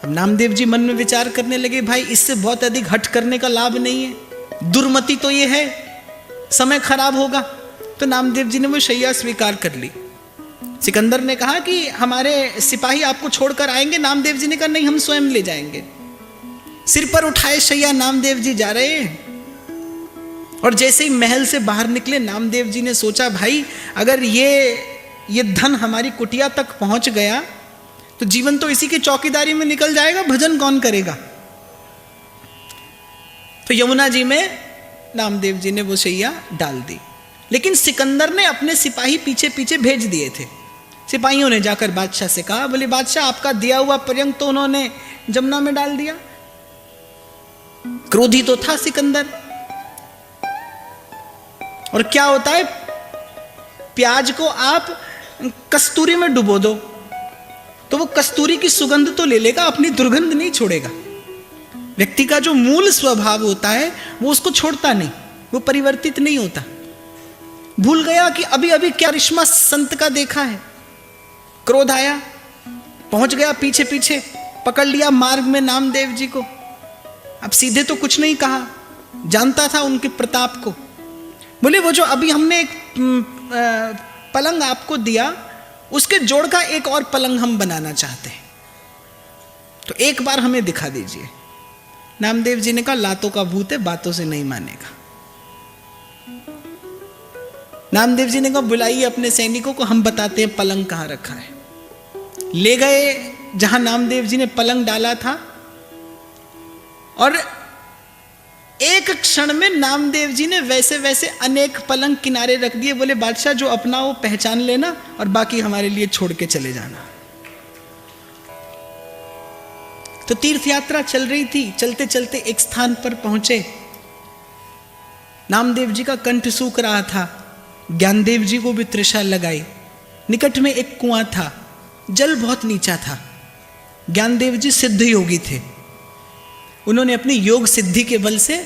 अब नामदेव जी मन में विचार करने लगे, भाई इससे बहुत अधिक हट करने का लाभ नहीं है, दुर्मति तो ये है, समय खराब होगा। तो नामदेव जी ने वो शैया स्वीकार कर ली। सिकंदर ने कहा कि हमारे सिपाही आपको छोड़कर आएंगे। नामदेव जी ने कहा नहीं, हम स्वयं ले जाएंगे। सिर पर उठाए शैया नामदेव जी जा रहे हैं, और जैसे ही महल से बाहर निकले नामदेव जी ने सोचा, भाई अगर ये धन हमारी कुटिया तक पहुंच गया तो जीवन तो इसी की चौकीदारी में निकल जाएगा, भजन कौन करेगा। तो यमुना जी में नामदेव जी ने वो शैया डाल दी। लेकिन सिकंदर ने अपने सिपाही पीछे पीछे भेज दिए थे। सिपाहियों ने जाकर बादशाह से कहा, बोले बादशाह आपका दिया हुआ पर्यंक तो उन्होंने जमुना में डाल दिया। क्रोधी तो था सिकंदर। और क्या होता है, प्याज को आप कस्तूरी में डुबो दो तो वो कस्तूरी की सुगंध तो ले लेगा, अपनी दुर्गंध नहीं छोड़ेगा। व्यक्ति का जो मूल स्वभाव होता है वो उसको छोड़ता नहीं, वो परिवर्तित नहीं होता। भूल गया कि अभी अभी क्या रिश्मा संत का देखा है। क्रोध आया, पहुंच गया पीछे पीछे, पकड़ लिया मार्ग में नामदेव जी को। अब सीधे तो कुछ नहीं कहा, जानता था उनके प्रताप को। बोले वो जो अभी हमने एक पलंग आपको दिया, उसके जोड़ का एक और पलंग हम बनाना चाहते हैं, तो एक बार हमें दिखा दीजिए। नामदेव जी ने कहा लातों का भूत है, बातों से नहीं मानेगा। नामदेव जी ने कहा बुलाइए अपने सैनिकों को, हम बताते हैं पलंग कहां रखा है। ले गए जहां नामदेव जी ने पलंग डाला था, और एक क्षण में नामदेव जी ने वैसे वैसे अनेक पलंग किनारे रख दिए। बोले बादशाह जो अपना वो पहचान लेना, और बाकी हमारे लिए छोड़ के चले जाना। तो तीर्थ यात्रा चल रही थी, चलते चलते एक स्थान पर पहुंचे। नामदेव जी का कंठ सूख रहा था, ज्ञानदेव जी को भी तृषा लगाई। निकट में एक कुआं था, जल बहुत नीचा था। ज्ञानदेव जी सिद्ध योगी थे, उन्होंने अपनी योग सिद्धि के बल से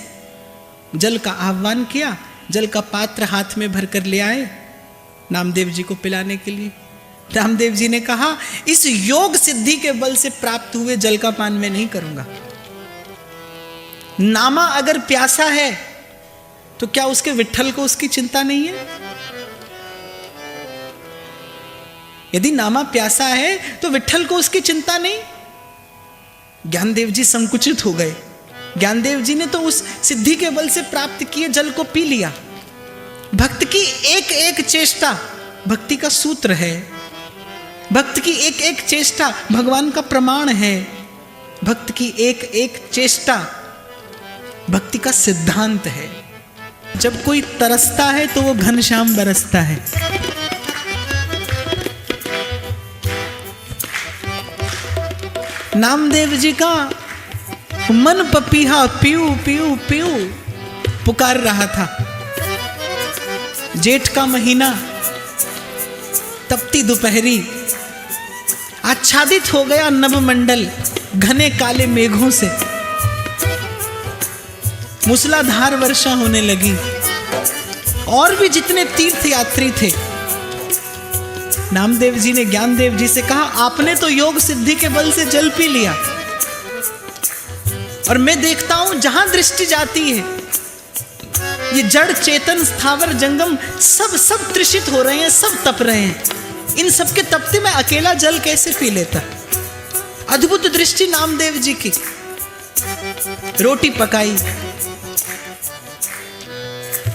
जल का आह्वान किया। जल का पात्र हाथ में भरकर ले आए नामदेव जी को पिलाने के लिए। नामदेव जी ने कहा इस योग सिद्धि के बल से प्राप्त हुए जल का पान मैं नहीं करूंगा। नामा अगर प्यासा है तो क्या उसके विट्ठल को उसकी चिंता नहीं है? यदि नामा प्यासा है तो विट्ठल को उसकी चिंता नहीं। ज्ञानदेव जी संकुचित हो गए। ज्ञानदेव जी ने तो उस सिद्धि के बल से प्राप्त किए जल को पी लिया। भक्त की एक एक चेष्टा भक्ति का सूत्र है। भक्त की एक एक चेष्टा भगवान का प्रमाण है। भक्त की एक एक चेष्टा भक्ति का सिद्धांत है। जब कोई तरसता है तो वो घनश्याम बरसता है। नामदेव जी का मन पपीहा पीऊ पीऊ पीऊ पुकार रहा था। जेठ का महीना, तपती दोपहरी, आच्छादित हो गया नभमंडल घने काले मेघों से। मूसलाधार वर्षा होने लगी। और भी जितने तीर्थ यात्री थे, नामदेव जी ने ज्ञानदेव जी से कहा, आपने तो योग सिद्धि के बल से जल पी लिया, और मैं देखता हूं जहां दृष्टि जाती है ये जड़ चेतन स्थावर जंगम सब तृषित हो रहे हैं, सब तप रहे हैं। इन सब के तपते मैं अकेला जल कैसे पी लेता? अद्भुत दृष्टि नामदेव जी की। रोटी पकाई,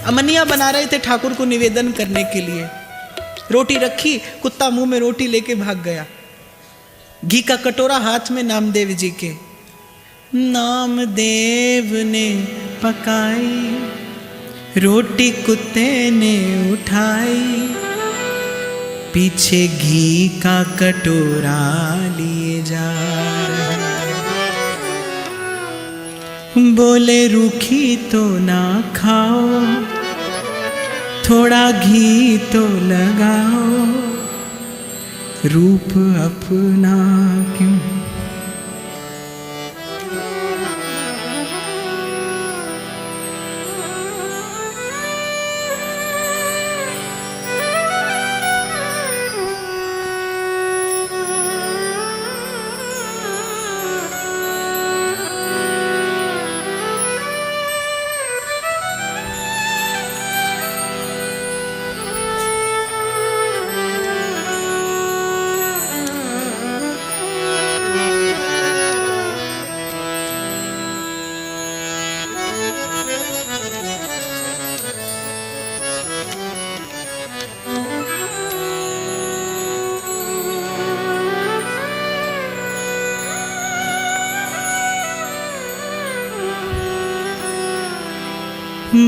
अमनिया बना रहे थे ठाकुर को निवेदन करने के लिए। रोटी रखी, कुत्ता मुंह में रोटी लेके भाग गया। घी का कटोरा हाथ में नामदेव जी के। नामदेव ने पकाई, रोटी कुत्ते ने उठाई, पीछे घी का कटोरा लिए जा रहे। बोले रूखी तो ना खाओ, थोड़ा घी तो लगाओ, रूप अपना क्यों।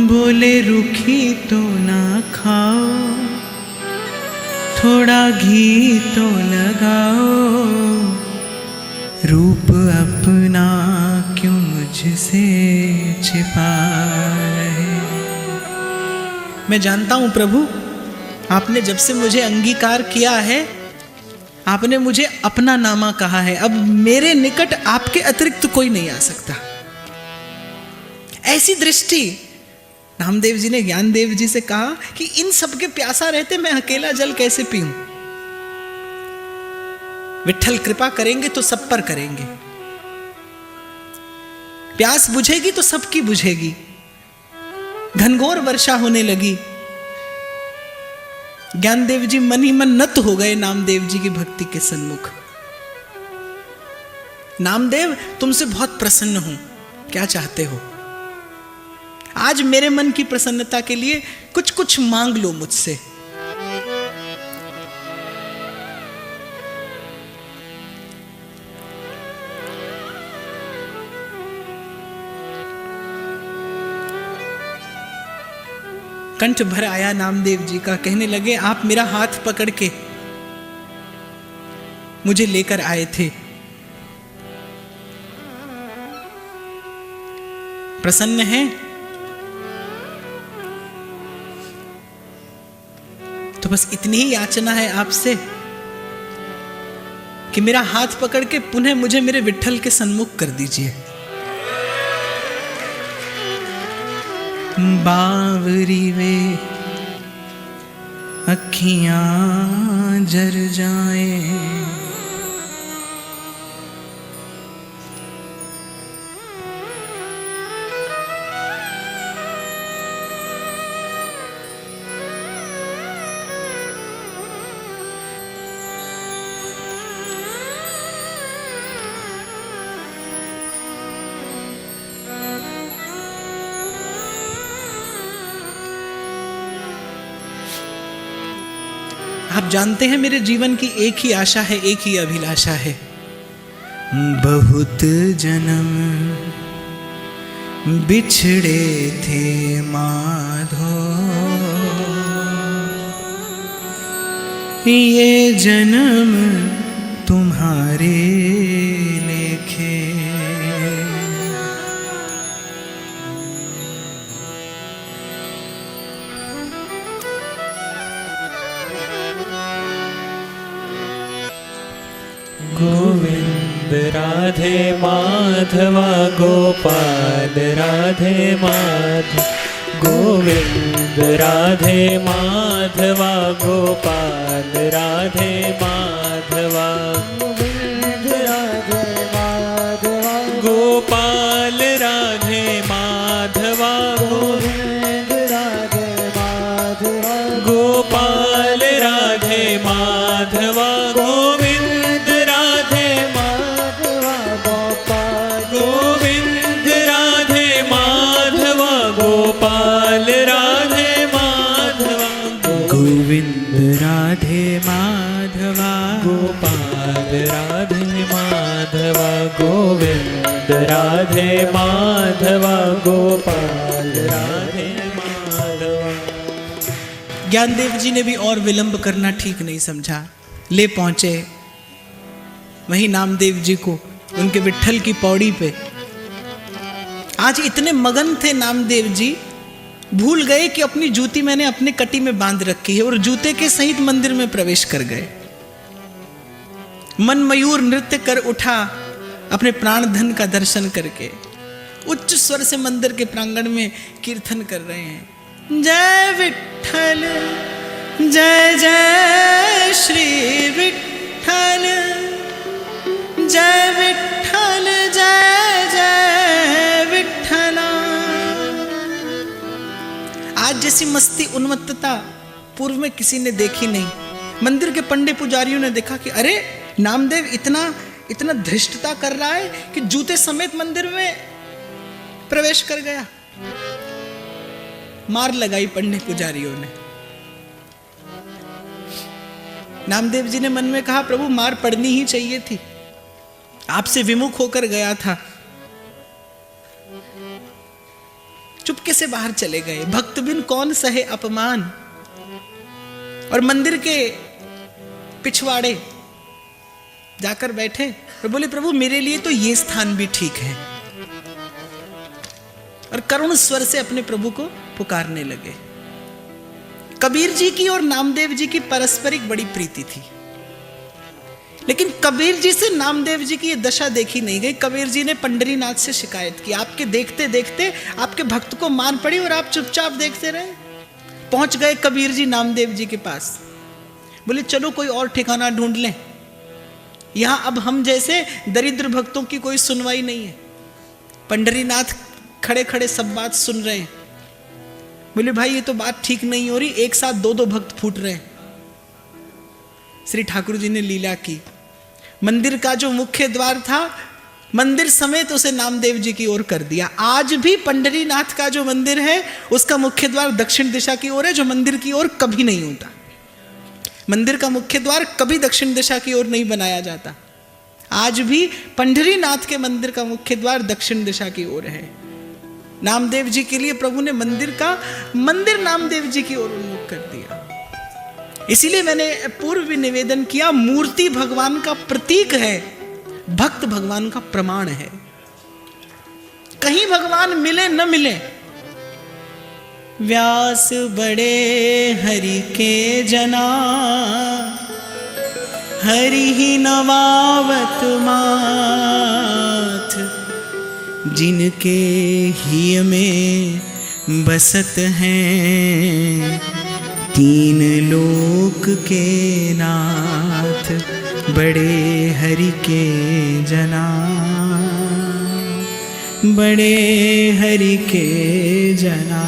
बोले रूखी तो ना खाओ, थोड़ा घी तो लगाओ, रूप अपना क्यों मुझसे छिपा रहे। मैं जानता हूं प्रभु, आपने जब से मुझे अंगीकार किया है, आपने मुझे अपना नामा कहा है। अब मेरे निकट आपके अतिरिक्त कोई नहीं आ सकता। ऐसी दृष्टि नामदेव जी ने ज्ञानदेव जी से कहा कि इन सब के प्यासा रहते मैं अकेला जल कैसे पीऊं। विट्ठल कृपा करेंगे तो सब पर करेंगे। प्यास बुझेगी तो सबकी बुझेगी। घनघोर वर्षा होने लगी। ज्ञानदेव जी मन ही मन नत हो गए नामदेव जी की भक्ति के सन्मुख। नामदेव, तुमसे बहुत प्रसन्न हूं, क्या चाहते हो? आज मेरे मन की प्रसन्नता के लिए कुछ कुछ मांग लो मुझसे। कंठ भर आया नामदेव जी का। कहने लगे, आप मेरा हाथ पकड़ के मुझे लेकर आए थे, प्रसन्न हैं? तो बस इतनी ही याचना है आपसे कि मेरा हाथ पकड़ के पुनः मुझे मेरे विट्ठल के सन्मुख कर दीजिए। बावरी वे अखियां जर जाएं, आप जानते हैं मेरे जीवन की एक ही आशा है, एक ही अभिलाषा है, बहुत जन्म बिछड़े थे माधो, ये जन्म तुम्हारे लेखे। गोविंद राधे माधवा गोपाल राधे माधव, गोविंद राधे माधवा गोपाल राधे माधवा, गोविंद राधे माधवा गोपाल राधे माधवा, गोविंद राधे माधवा गोपाल राधे माधवा, गोविंद राधे माधवा गोपाल, गोविंद राधे माधवा गोपाल राधे माधवा, गोविंद राधे माधवा गोपाल राधे माधवा, गोविंद राधे माधवा गोपाल राधे माधवा। ज्ञानदेव जी ने भी और विलंब करना ठीक नहीं समझा, ले पहुंचे वहीं नामदेव जी को उनके विट्ठल की पौड़ी पे। आज इतने मगन थे नामदेव जी, भूल गए कि अपनी जूती मैंने अपने कटी में बांध रखी है, और जूते के सहित मंदिर में प्रवेश कर गए। मन मयूर नृत्य कर उठा अपने प्राण धन का दर्शन करके, उच्च स्वर से मंदिर के प्रांगण में कीर्तन कर रहे हैं, जय विट्ठल जय जय श्री विट्ठल, जय विट्ठल जय जय विट्ठला। आज जैसी मस्ती उन्मत्तता पूर्व में किसी ने देखी नहीं। मंदिर के पंडे पुजारियों ने देखा कि अरे नामदेव इतना धृष्टता कर रहा है कि जूते समेत मंदिर में प्रवेश कर गया। मार लगाई पंडे पुजारियों ने। नामदेव जी ने मन में कहा, प्रभु मार पड़नी ही चाहिए थी, आपसे विमुख होकर गया था। चुपके से बाहर चले गए। भक्त बिन कौन सहे अपमान। और मंदिर के पिछवाड़े जाकर बैठे और बोले, प्रभु मेरे लिए तो ये स्थान भी ठीक है। और करुण स्वर से अपने प्रभु को पुकारने लगे। कबीर जी की और नामदेव जी की परस्परिक बड़ी प्रीति थी, लेकिन कबीर जी से नामदेव जी की ये दशा देखी नहीं गई। कबीर जी ने पंडरीनाथ से शिकायत की, आपके देखते देखते आपके भक्त को मान पड़ी और आप चुपचाप देखते रहे। पहुंच गए कबीर जी नामदेव जी के पास, बोले चलो कोई और ठिकाना ढूंढ लें, यहां अब हम जैसे दरिद्र भक्तों की कोई सुनवाई नहीं है। पंडरीनाथ खड़े खड़े सब बात सुन रहे हैं। बोले भाई ये तो बात ठीक नहीं हो रही, एक साथ दो दो भक्त फूट रहे हैं। श्री ठाकुर जी ने लीला की, मंदिर का जो मुख्य द्वार था मंदिर समेत उसे नामदेव जी की ओर कर दिया। आज भी पंडरीनाथ का जो मंदिर है उसका मुख्य द्वार दक्षिण दिशा की ओर है, जो मंदिर की ओर कभी नहीं होता। मंदिर का मुख्य द्वार कभी दक्षिण दिशा की ओर नहीं बनाया जाता। आज भी पंडरीनाथ के मंदिर का मुख्य द्वार दक्षिण दिशा की ओर है। नामदेव जी के लिए प्रभु ने मंदिर नामदेव जी की ओर उन्मुख कर दिया। इसीलिए मैंने पूर्व भी निवेदन किया, मूर्ति भगवान का प्रतीक है, भक्त भगवान का प्रमाण है। कहीं भगवान मिले न मिले, व्यास बड़े हरि के जना, हरि ही नवावत माथ, जिनके ही में बसत हैं तीन लोक के नाथ, बड़े हरि के जना, बड़े हरि के जना।